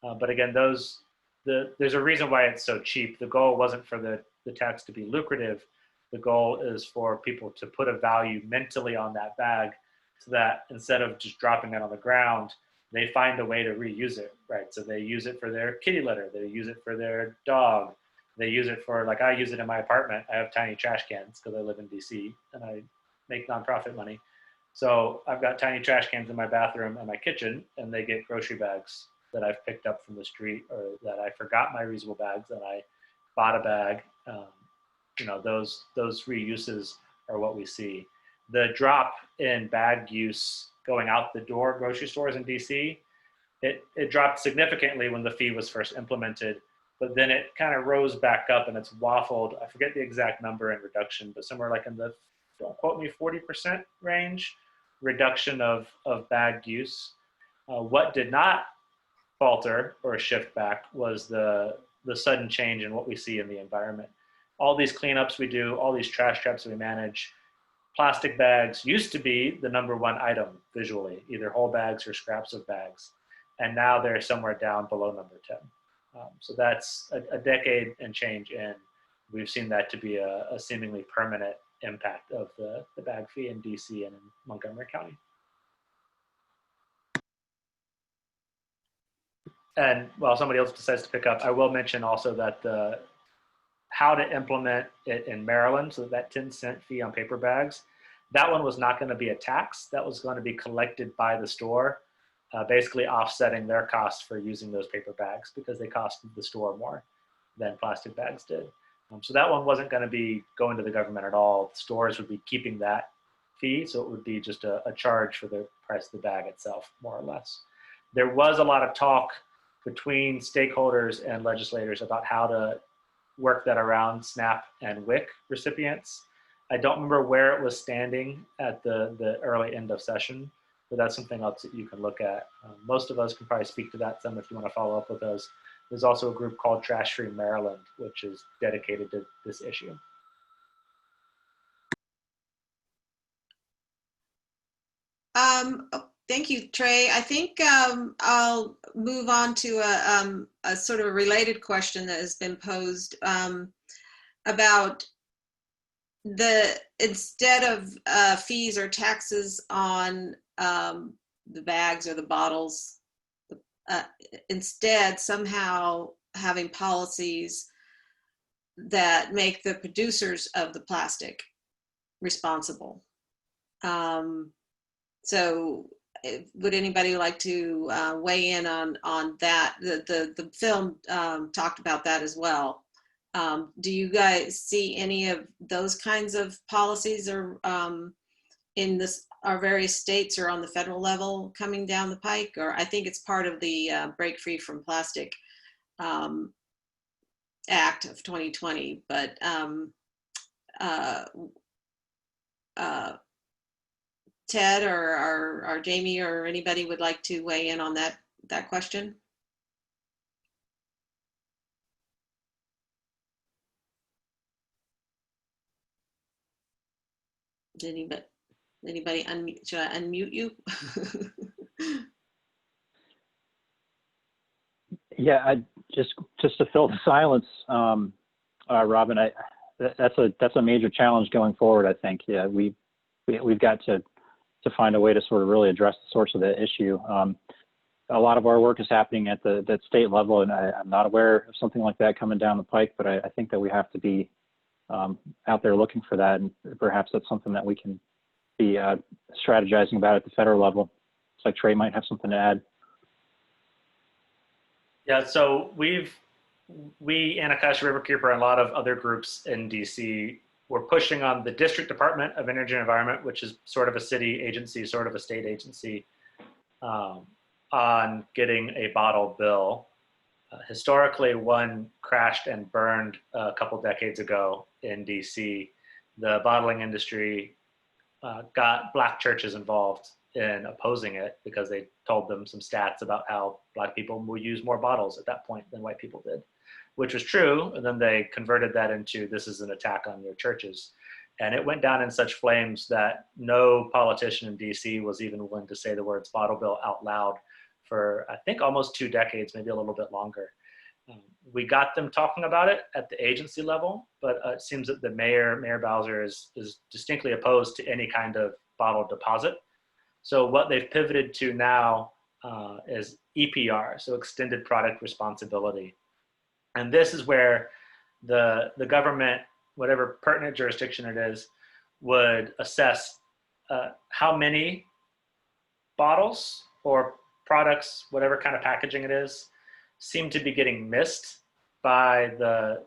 but again, there's a reason why it's so cheap. The goal wasn't for the tax to be lucrative. The goal is for people to put a value mentally on that bag so that instead of just dropping it on the ground, they find a way to reuse it, right? So they use it for their kitty litter. They use it for their dog. They use it for, like I use it in my apartment. I have tiny trash cans because I live in DC and I make nonprofit money. So I've got tiny trash cans in my bathroom and my kitchen, and they get grocery bags that I've picked up from the street, or that I forgot my reusable bags and I bought a bag. Those reuses are what we see. The drop in bag use going out the door grocery stores in DC, it dropped significantly when the fee was first implemented, but then it kind of rose back up and it's waffled. I forget the exact number in reduction, but somewhere like in the, don't quote me, 40% range reduction of bag use. What did not falter or shift back was the sudden change in what we see in the environment. All these cleanups we do, all these trash traps we manage, plastic bags used to be the #1 item visually, either whole bags or scraps of bags. And now they're somewhere down below number 10. So that's a decade and change in. We've seen that to be a seemingly permanent impact of the bag fee in DC and in Montgomery County. And while somebody else decides to pick up, I will mention also that how to implement it in Maryland, so that 10-cent fee on paper bags, that one was not going to be a tax. That was going to be collected by the store, basically offsetting their costs for using those paper bags because they cost the store more than plastic bags did. So that one wasn't going to be going to the government at all. Stores would be keeping that fee, so it would be just a charge for the price of the bag itself, more or less. There was a lot of talk between stakeholders and legislators about how to work that around SNAP and WIC recipients. I don't remember where it was standing at the early end of session, but that's something else that you can look at. Most of us can probably speak to that some if you want to follow up with us. There's also a group called Trash Free Maryland, which is dedicated to this issue. Thank you, Trey. I think I'll move on to a sort of a related question that has been posed about instead of fees or taxes on the bags or the bottles, instead somehow having policies that make the producers of the plastic responsible. So would anybody like to weigh in on that? The film talked about that as well. Do you guys see any of those kinds of policies or in our various states or on the federal level coming down the pike? Or I think it's part of the Break Free from Plastic Act of 2020, but Ted or Jamie or anybody would like to weigh in on that question? Anybody unmute? Should I unmute you? Yeah, I just to fill the silence, Robin. That's a major challenge going forward. I think. Yeah, we've got to find a way to sort of really address the source of the issue. A lot of our work is happening at the state level, and I'm not aware of something like that coming down the pike. But I think that we have to be out there looking for that, and perhaps that's something that we can be strategizing about at the federal level. It's like Trey might have something to add. Yeah, so we, Anacostia Riverkeeper, and a lot of other groups in DC, were pushing on the District Department of Energy and Environment, which is sort of a city agency, sort of a state agency, on getting a bottle bill. Historically, one crashed and burned a couple decades ago in DC. The bottling industry got Black churches involved in opposing it because they told them some stats about how Black people will use more bottles at that point than white people did, which was true. And then they converted that into, this is an attack on your churches. And it went down in such flames that no politician in DC was even willing to say the words bottle bill out loud for, I think, almost 2 decades, maybe a little bit longer. We got them talking about it at the agency level, but it seems that the Mayor Bowser is distinctly opposed to any kind of bottle deposit. So what they've pivoted to now is EPR, so extended product responsibility. And this is where the government, whatever pertinent jurisdiction it is, would assess how many bottles or products, whatever kind of packaging it is, seem to be getting missed by the,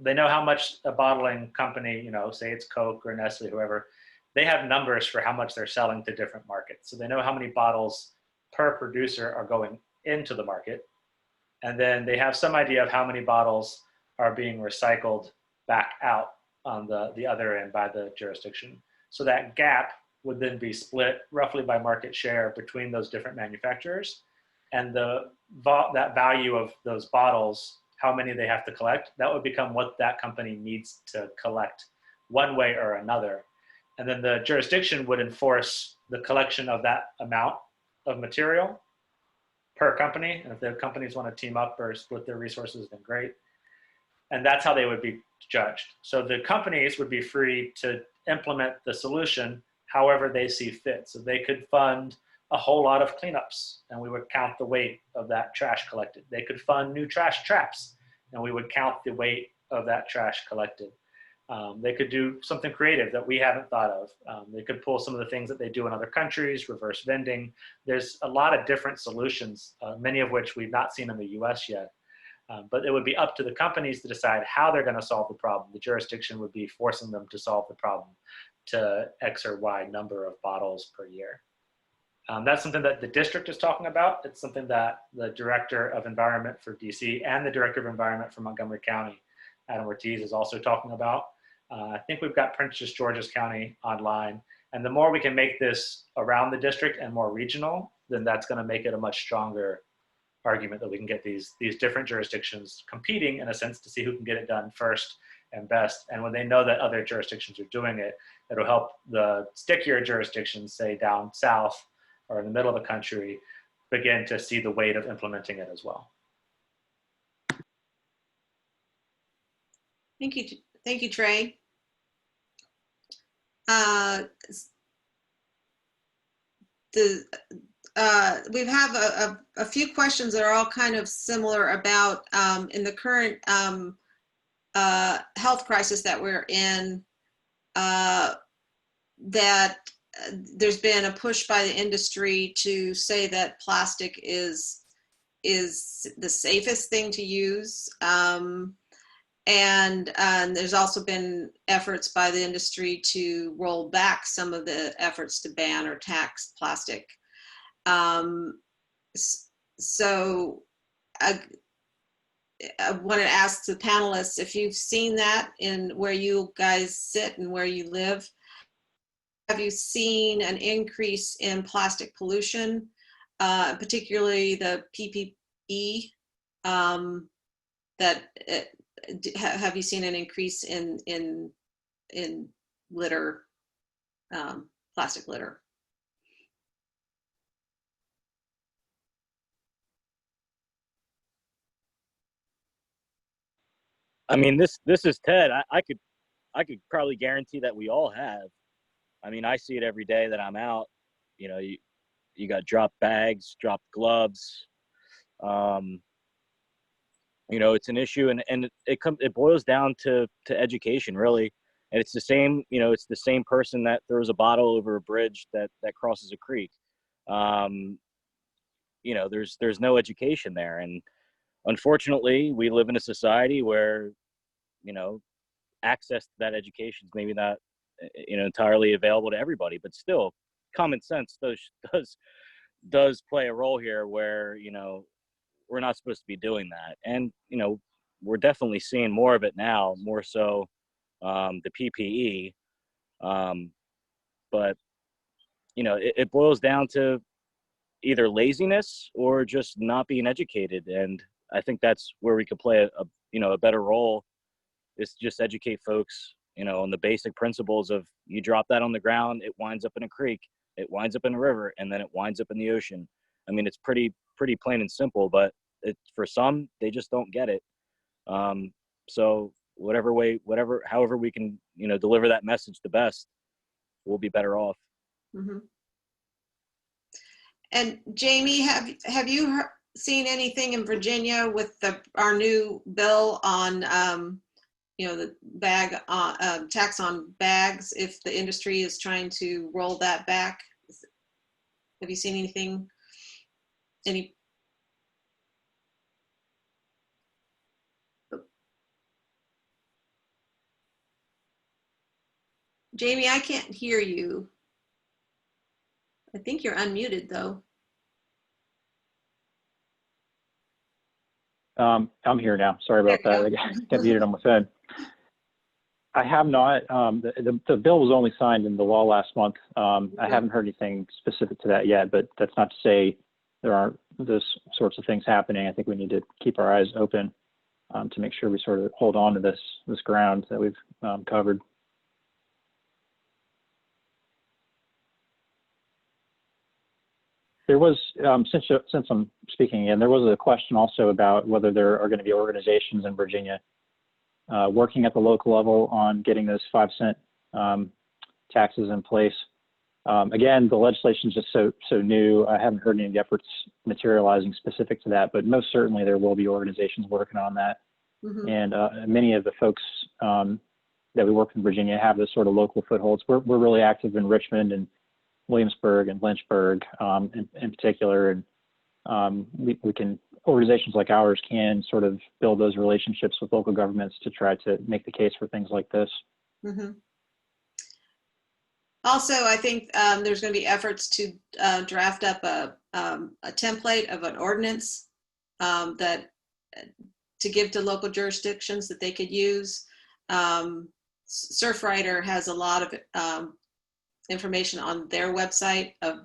they know how much a bottling company, say it's Coke or Nestle, whoever, they have numbers for how much they're selling to different markets. So they know how many bottles per producer are going into the market. And then they have some idea of how many bottles are being recycled back out on the other end by the jurisdiction. So that gap would then be split roughly by market share between those different manufacturers. And that value of those bottles, how many they have to collect, that would become what that company needs to collect one way or another. And then the jurisdiction would enforce the collection of that amount of material per company. And if the companies want to team up or split their resources, then great. And that's how they would be judged. So the companies would be free to implement the solution however they see fit. So they could fund a whole lot of cleanups, and we would count the weight of that trash collected. They could fund new trash traps, and we would count the weight of that trash collected. They could do something creative that we haven't thought of. They could pull some of the things that they do in other countries, reverse vending. There's a lot of different solutions, many of which we've not seen in the US yet. But it would be up to the companies to decide how they're going to solve the problem. The jurisdiction would be forcing them to solve the problem to X or Y number of bottles per year. That's something that the district is talking about. It's something that the Director of Environment for DC and the Director of Environment for Montgomery County, Adam Ortiz, is also talking about. I think we've got Prince George's County online. And the more we can make this around the district and more regional, then that's going to make it a much stronger argument that we can get these different jurisdictions competing, in a sense, to see who can get it done first and best. And when they know that other jurisdictions are doing it, it'll help the stickier jurisdictions, say down south, or in the middle of the country begin to see the weight of implementing it as well. Thank you, Trey. We have a few questions that are all kind of similar about in the current health crisis that we're in, that there's been a push by the industry to say that plastic is the safest thing to use. And there's also been efforts by the industry to roll back some of the efforts to ban or tax plastic. So I want to ask the panelists if you've seen that in where you guys sit and where you live. Have you seen an increase in plastic pollution, particularly the PPE? Have you seen an increase in litter, plastic litter? I mean, this is Ted. I could probably guarantee that we all have. I mean, I see it every day that I'm out. You know, you got dropped bags, dropped gloves. You know, it's an issue, and it boils down to education, really. And it's the same, you know, it's the same person that throws a bottle over a bridge that crosses a creek. You know, there's no education there, and unfortunately, we live in a society where, you know, access to that education is maybe not, you know, entirely available to everybody, but still, common sense does play a role here, where, you know, we're not supposed to be doing that. And, you know, we're definitely seeing more of it now, more so the PPE. But, you know, it boils down to either laziness or just not being educated. And I think that's where we could play a better role, is just educate folks, you know, on the basic principles of, you drop that on the ground, it winds up in a creek, it winds up in a river, and then it winds up in the ocean. I mean, it's pretty plain and simple, but for some, they just don't get it. So however we can, you know, deliver that message the best, we'll be better off. Mm-hmm. And Jamie, have you seen anything in Virginia with our new bill on, you know, the bag tax on bags, if the industry is trying to roll that back? Have you seen anything? Jamie, I can't hear you. I think you're unmuted though. I'm here now. Sorry about that. I got muted on my phone. I have not. The bill was only signed into law last month. I haven't heard anything specific to that yet, but that's not to say there aren't those sorts of things happening. I think we need to keep our eyes open to make sure we sort of hold on to this ground that we've covered. There was, since I'm speaking again, there was a question also about whether there are going to be organizations in Virginia working at the local level on getting those 5-cent taxes in place. Again, the legislation is just so new. I haven't heard any of the efforts materializing specific to that, but most certainly there will be organizations working on that. Mm-hmm. And many of the folks that we work in Virginia have this sort of local footholds. We're really active in Richmond and Williamsburg and Lynchburg in particular, and organizations like ours can sort of build those relationships with local governments to try to make the case for things like this. Mm-hmm. Also, I think there's going to be efforts to draft up a template of an ordinance that to give to local jurisdictions that they could use. Surfrider has a lot of information on their website of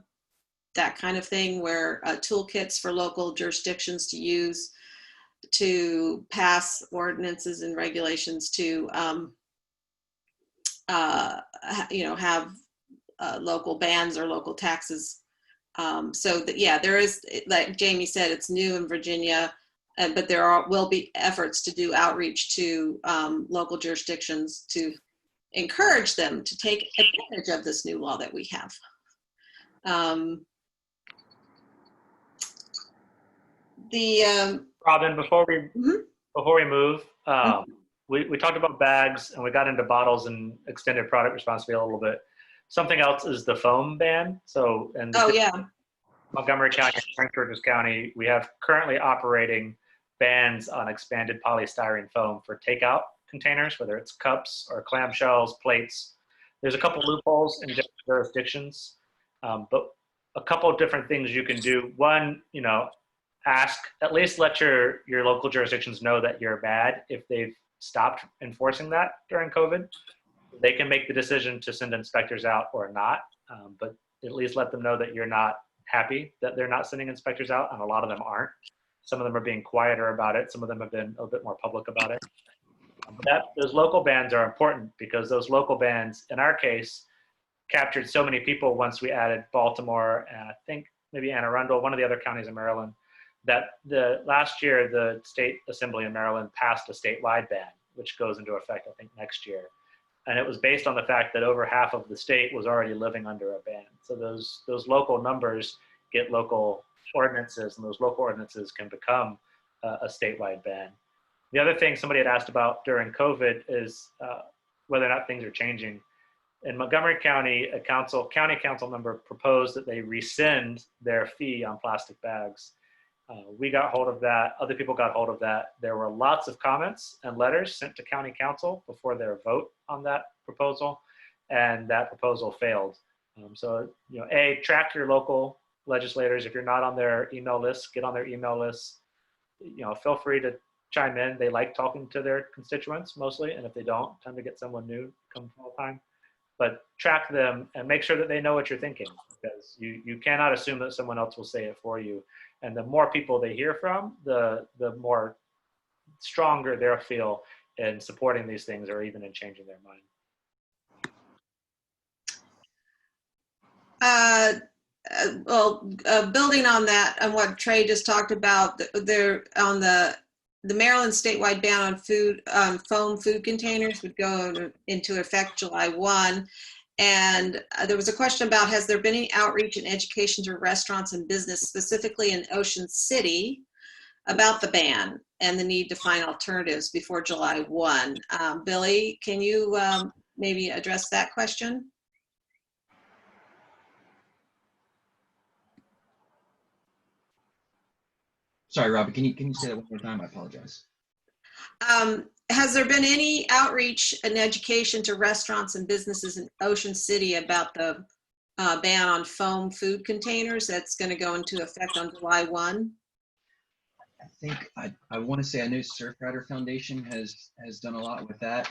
that kind of thing, where toolkits for local jurisdictions to use to pass ordinances and regulations to you know, have local bans or local taxes So that, yeah, there is, like Jamie said, it's new in Virginia, but there will be efforts to do outreach to local jurisdictions to encourage them to take advantage of this new law that we have. Robin, before we move, we talked about bags and we got into bottles and extended product responsibility a little bit. Something else is the foam ban. So, in Montgomery County and Prince George's County, we have currently operating bans on expanded polystyrene foam for takeout containers, whether it's cups or clamshells, plates. There's a couple loopholes in different jurisdictions, but a couple of different things you can do. One, at least let your local jurisdictions know that you're bad if they've stopped enforcing that during COVID. They can make the decision to send inspectors out or not, but at least let them know that you're not happy that they're not sending inspectors out, and a lot of them aren't. Some of them are being quieter about it. Some of them have been a bit more public about it. Those local bans are important because those local bans, in our case, captured so many people once we added Baltimore and I think maybe Anne Arundel, one of the other counties in Maryland, that last year the State Assembly in Maryland passed a statewide ban, which goes into effect, I think, next year. And it was based on the fact that over half of the state was already living under a ban. So those local numbers get local ordinances, and those local ordinances can become a statewide ban. The other thing somebody had asked about during COVID is whether or not things are changing. In Montgomery County, a county council member proposed that they rescind their fee on plastic bags. We got hold of that. Other people got hold of that. There were lots of comments and letters sent to county council before their vote on that proposal, and that proposal failed. So, track your local legislators. If you're not on their email list, get on their email list. Feel free to chime in. They like talking to their constituents mostly, and if they don't, time to get someone new come full time. But track them and make sure that they know what you're thinking, because you cannot assume that someone else will say it for you. And the more people they hear from, the more stronger they'll feel in supporting these things or even in changing their mind. Building on that and what Trey just talked about, there on the Maryland statewide ban on foam food containers would go into effect July 1. And there was a question about, has there been any outreach and education to restaurants and business, specifically in Ocean City, about the ban and the need to find alternatives before July 1? Billy, can you maybe address that question? Sorry, Robin, can you say that one more time? I apologize. Has there been any outreach and education to restaurants and businesses in Ocean City about the ban on foam food containers that's going to go into effect on July 1? I think I want to say, I know Surfrider Foundation has done a lot with that.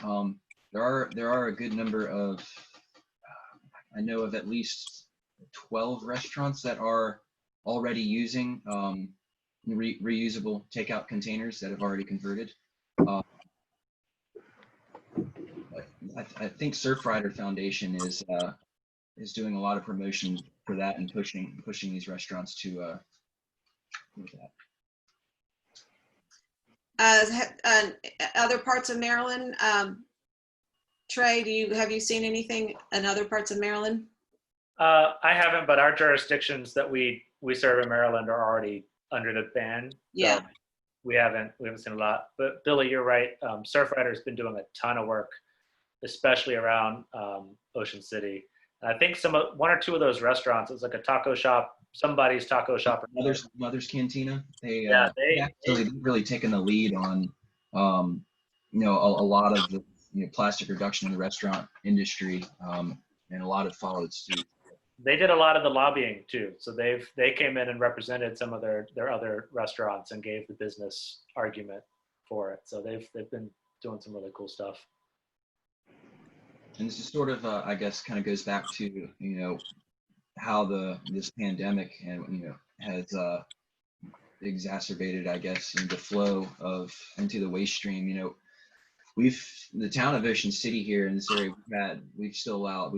There are a good number of, I know of at least 12 restaurants that are already using reusable takeout containers that have already converted. I think Surfrider Foundation is doing a lot of promotion for that and pushing these restaurants to do that. Other parts of Maryland, Trey, have you seen anything in other parts of Maryland? I haven't, but our jurisdictions that we serve in Maryland are already under the ban. Yeah. So we haven't seen a lot. But Billy, you're right. Surfrider's been doing a ton of work, especially around Ocean City. And I think one or two of those restaurants, it's like a taco shop, somebody's taco shop. Mother's Cantina. They've really taken the lead on, a lot of the plastic reduction in the restaurant industry, and a lot have followed suit. They did a lot of the lobbying too. So they came in and represented some of their other restaurants and gave the business argument for it. So they've been doing some really cool stuff. And this is sort of, I guess, kind of goes back to, how this pandemic has exacerbated, I guess, the flow into the waste stream. The town of Ocean City here in this area, we've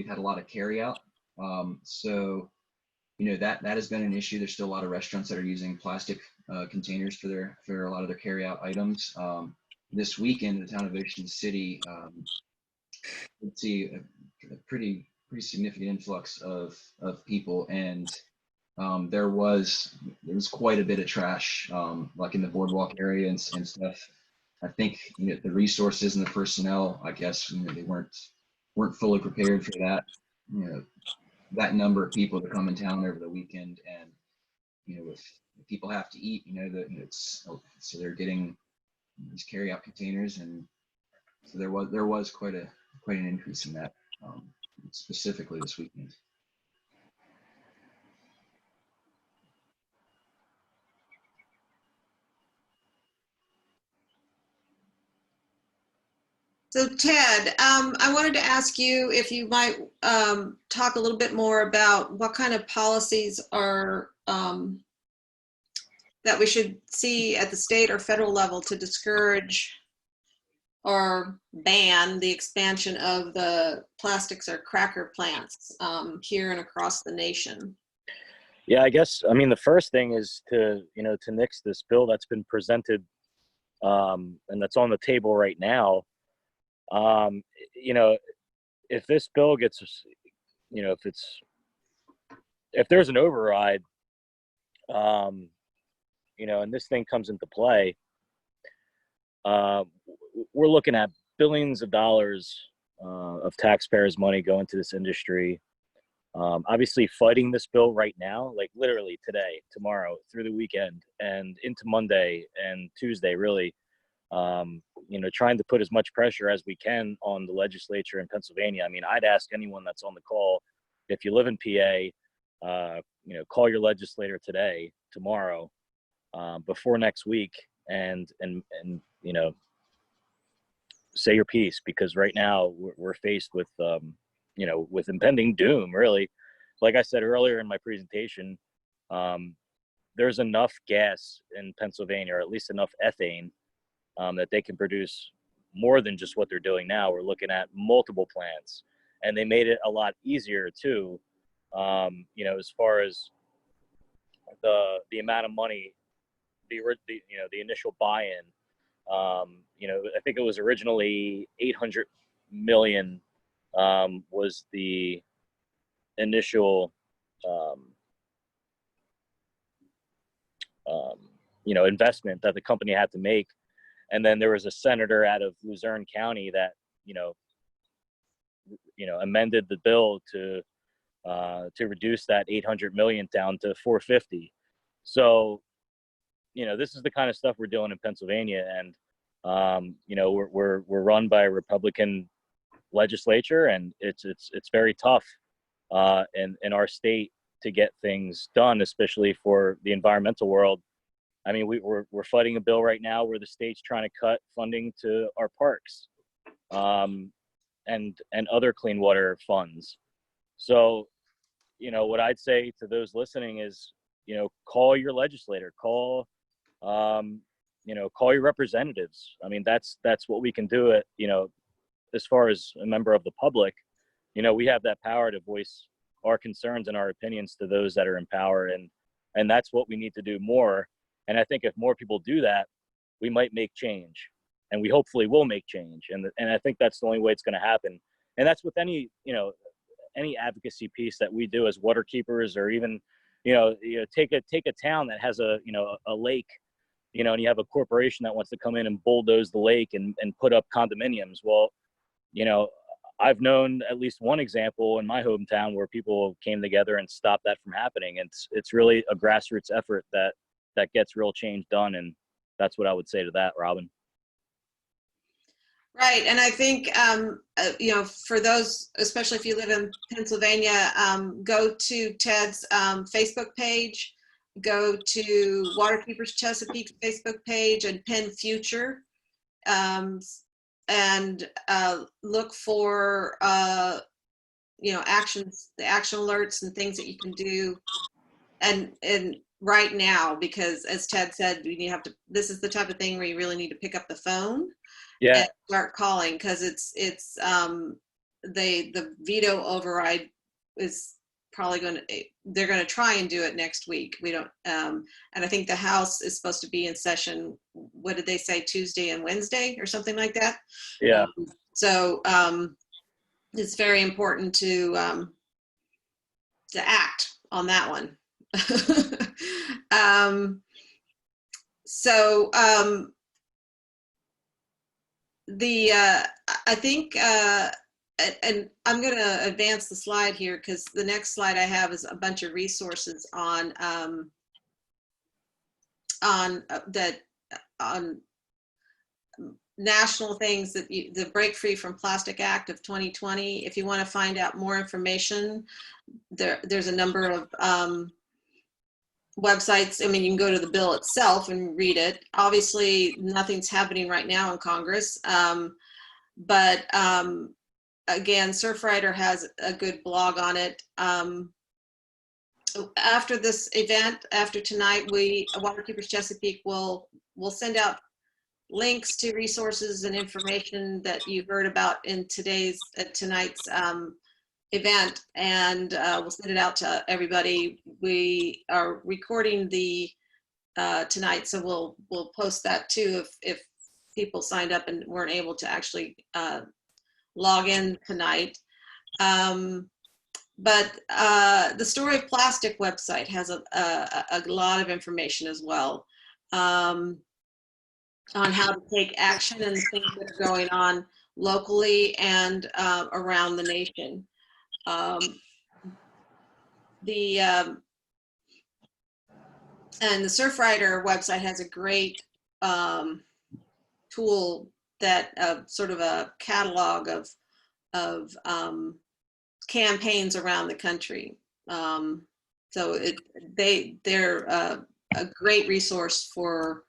had a lot of carry out. So that has been an issue. There's still a lot of restaurants that are using plastic containers for a lot of their carry-out items. This weekend in the town of Ocean City, let's see a pretty significant influx of people, and there was quite a bit of trash, like in the boardwalk area and stuff. I think the resources and the personnel, I guess, they weren't fully prepared for that. That number of people that come in town over the weekend, and if people have to eat, so they're getting these carry-out containers, and so there was quite an increase in that, specifically this weekend. So Ted, I wanted to ask you if you might talk a little bit more about what kind of policies are that we should see at the state or federal level to discourage or ban the expansion of the plastics or cracker plants here and across the nation. Yeah, I guess, the first thing is to nix this bill that's been presented and that's on the table right now. If this bill gets, if there's an override, and this thing comes into play, we're looking at billions of dollars of taxpayers' money going to this industry. Obviously fighting this bill right now, like literally today, tomorrow, through the weekend and into Monday and Tuesday, really, trying to put as much pressure as we can on the legislature in Pennsylvania. I'd ask anyone that's on the call, if you live in PA, call your legislator today, tomorrow, before next week, and say your piece, because right now we're faced with, with impending doom, really. Like I said earlier in my presentation, there's enough gas in Pennsylvania, or at least enough ethane, that they can produce more than just what they're doing now. We're looking at multiple plants, and they made it a lot easier too. As far as the amount of money, the initial buy-in. I think it was originally 800 million was the initial investment that the company had to make. And then there was a senator out of Luzerne County that, amended the bill to reduce that 800 million down to 450. So, this is the kind of stuff we're doing in Pennsylvania, and we're run by a Republican legislature, and it's very tough in our state to get things done, especially for the environmental world. We're fighting a bill right now where the state's trying to cut funding to our parks and other clean water funds. So, what I'd say to those listening is, call your legislator, call your representatives. That's what we can do it, as far as a member of the public. We have that power to voice our concerns and our opinions to those that are in power, and that's what we need to do more. And I think if more people do that, we might make change, and we hopefully will make change. And I think that's the only way it's going to happen. And that's with any advocacy piece that we do as Waterkeepers, or even, take a town that has a lake, and you have a corporation that wants to come in and bulldoze the lake and put up condominiums. Well, I've known at least one example in my hometown where people came together and stopped that from happening. And it's really a grassroots effort that gets real change done. And that's what I would say to that, Robin. Right. And I think, for those, especially if you live in Pennsylvania, go to Ted's Facebook page, go to Waterkeepers Chesapeake's Facebook page and pin future, and look for, actions, the action alerts and things that you can do. And right now, because as Ted said, this is the type of thing where you really need to pick up the phone. Yeah. And start calling, because it's the veto override is they're going to try and do it next week. We don't, and I think the House is supposed to be in session, what did they say, Tuesday and Wednesday or something like that? Yeah. So it's very important to act on that one. I think, and I'm going to advance the slide here because the next slide I have is a bunch of resources on national things that the Break Free from Plastic Act of 2020. If you want to find out more information, there's a number of websites. I mean, you can go to the bill itself and read it. Obviously, nothing's happening right now in Congress, but again, Surfrider has a good blog on it. After this event, after tonight, Waterkeepers Chesapeake will send out links to resources and information that you heard about in tonight's event, and we'll send it out to everybody. We are recording the tonight, so we'll post that too if people signed up and weren't able to actually log in tonight. But the Story of Plastic website has a lot of information as well on how to take action and things that are going on locally and around the nation. And the Surfrider website has a great tool that sort of a catalog of campaigns around the country. So they're a great resource for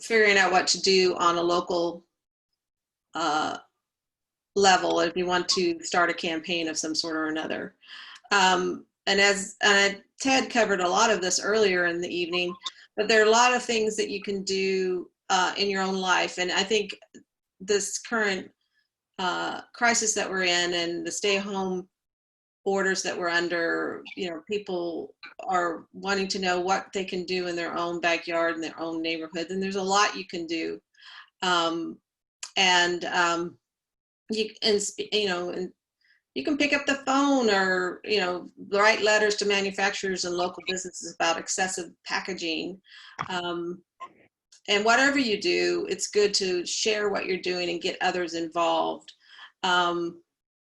figuring out what to do on a local level if you want to start a campaign of some sort or another. And Ted covered a lot of this earlier in the evening, but there are a lot of things that you can do in your own life. And I think this current crisis that we're in and the stay-home orders that we're under, people are wanting to know what they can do in their own backyard, in their own neighborhood. And there's a lot you can do. You can pick up the phone or, write letters to manufacturers and local businesses about excessive packaging. And whatever you do, it's good to share what you're doing and get others involved.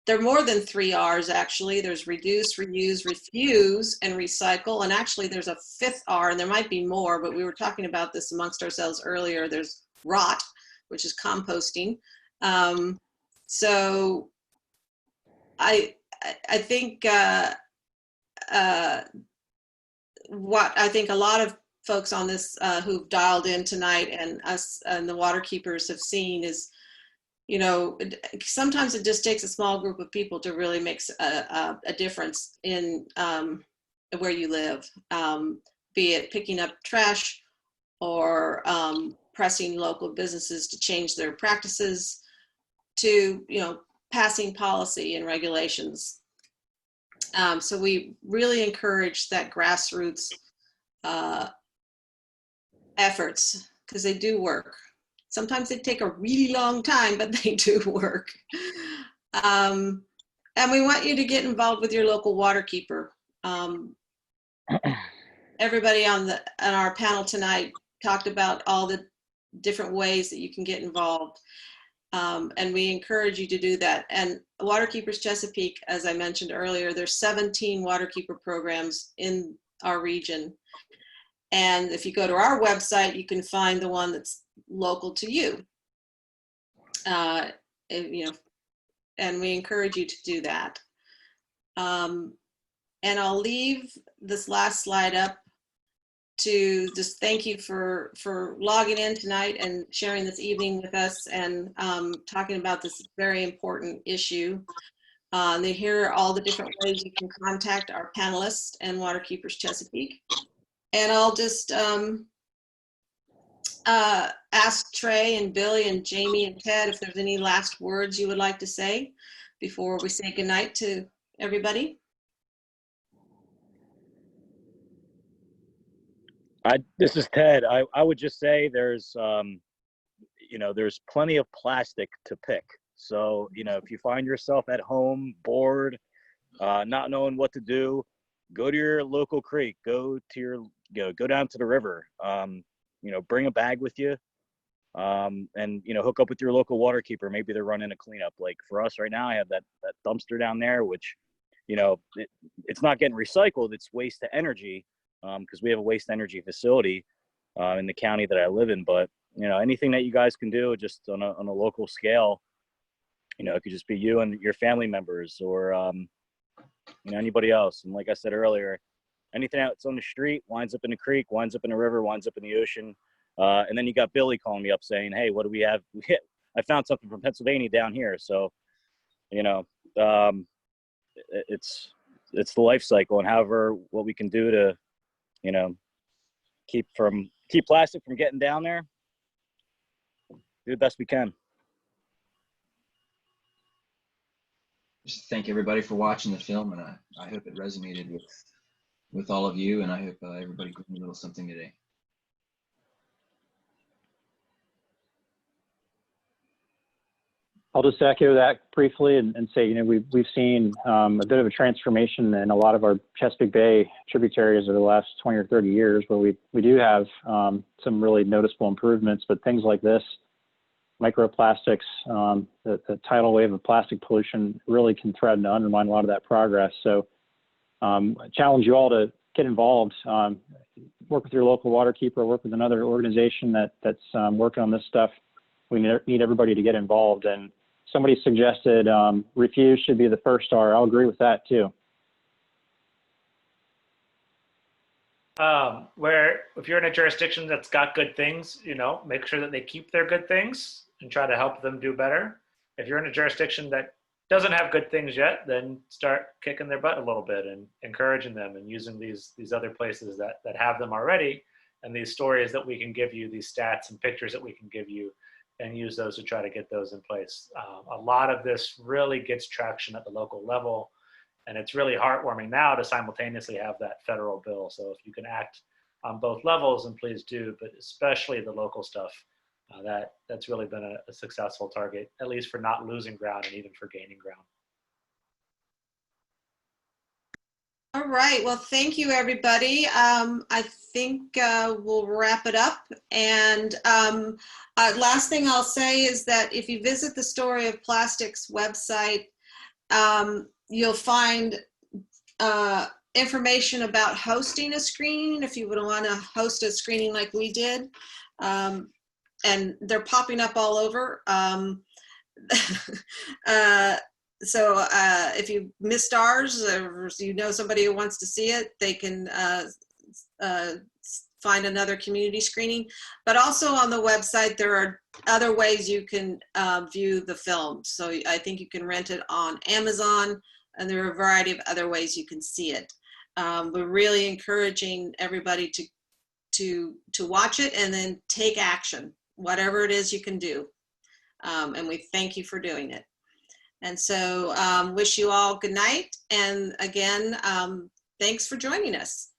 There are more than 3 R's, actually. There's reduce, reuse, refuse, and recycle. And actually, there's a 5th R, and there might be more, but we were talking about this amongst ourselves earlier. There's rot, which is composting. So I think what I think a lot of folks on this who've dialed in tonight and us and the Waterkeepers have seen is, sometimes it just takes a small group of people to really make a difference in where you live, be it picking up trash or pressing local businesses to change their practices to, passing policy and regulations. So we really encourage that grassroots efforts because they do work. Sometimes they take a really long time, but they do work. And we want you to get involved with your local waterkeeper. Everybody on our panel tonight talked about all the different ways that you can get involved. And we encourage you to do that. And Waterkeepers Chesapeake, as I mentioned earlier, there's 17 waterkeeper programs in our region. And if you go to our website, you can find the one that's local to you. And we encourage you to do that. And I'll leave this last slide up to just thank you for logging in tonight and sharing this evening with us and talking about this very important issue. They hear all the different ways you can contact our panelists and Waterkeepers Chesapeake. And I'll just ask Trey and Billy and Jamie and Ted if there's any last words you would like to say before we say goodnight to Everybody? This is Ted. I would just say there's, there's plenty of plastic to pick. So, if you find yourself at home, bored, not knowing what to do, go to your local creek, go down to the river, bring a bag with you, and, hook up with your local waterkeeper. Maybe they're running a cleanup. Like for us right now, I have that dumpster down there, which, it's not getting recycled. It's waste to energy, because we have a waste energy facility in the county that I live in. But, anything that you guys can do just on a local scale, it could just be you and your family members or, anybody else. And like I said earlier, anything that's on the street winds up in the creek, winds up in the river, winds up in the ocean. And then you got Billy calling me up saying, hey, what do we have? I found something from Pennsylvania down here. So, it's the life cycle, and however, what we can do to, keep plastic from getting down there, do the best we can. Just thank everybody for watching the film, and I hope it resonated with all of you, and I hope everybody gleaned a little something today. I'll just echo that briefly and say, we've seen a bit of a transformation in a lot of our Chesapeake Bay tributaries over the last 20 or 30 years, where we do have some really noticeable improvements, but things like this, microplastics, the tidal wave of plastic pollution really can threaten to undermine a lot of that progress. So I challenge you all to get involved, work with your local waterkeeper, work with another organization that's working on this stuff. We need everybody to get involved. And somebody suggested refuse should be the first star. I'll agree with that too. Where if you're in a jurisdiction that's got good things, make sure that they keep their good things and try to help them do better. If you're in a jurisdiction that doesn't have good things yet, then start kicking their butt a little bit and encouraging them and using these other places that have them already, and these stories that we can give you, these stats and pictures that we can give you, and use those to try to get those in place. A lot of this really gets traction at the local level, and it's really heartwarming now to simultaneously have that federal bill. So if you can act on both levels, and please do, but especially the local stuff, that's really been a successful target, at least for not losing ground and even for gaining ground. All right, well, thank you, everybody. I think we'll wrap it up. And last thing I'll say is that if you visit the Story of Plastics website, you'll find information about hosting a screening if you would want to host a screening like we did. And they're popping up all over. So if you missed ours, or somebody who wants to see it, they can find another community screening. But also on the website, there are other ways you can view the film. So I think you can rent it on Amazon, and there are a variety of other ways you can see it. We're really encouraging everybody to watch it and then take action, whatever it is you can do. And we thank you for doing it. And so wish you all good night. And again, thanks for joining us.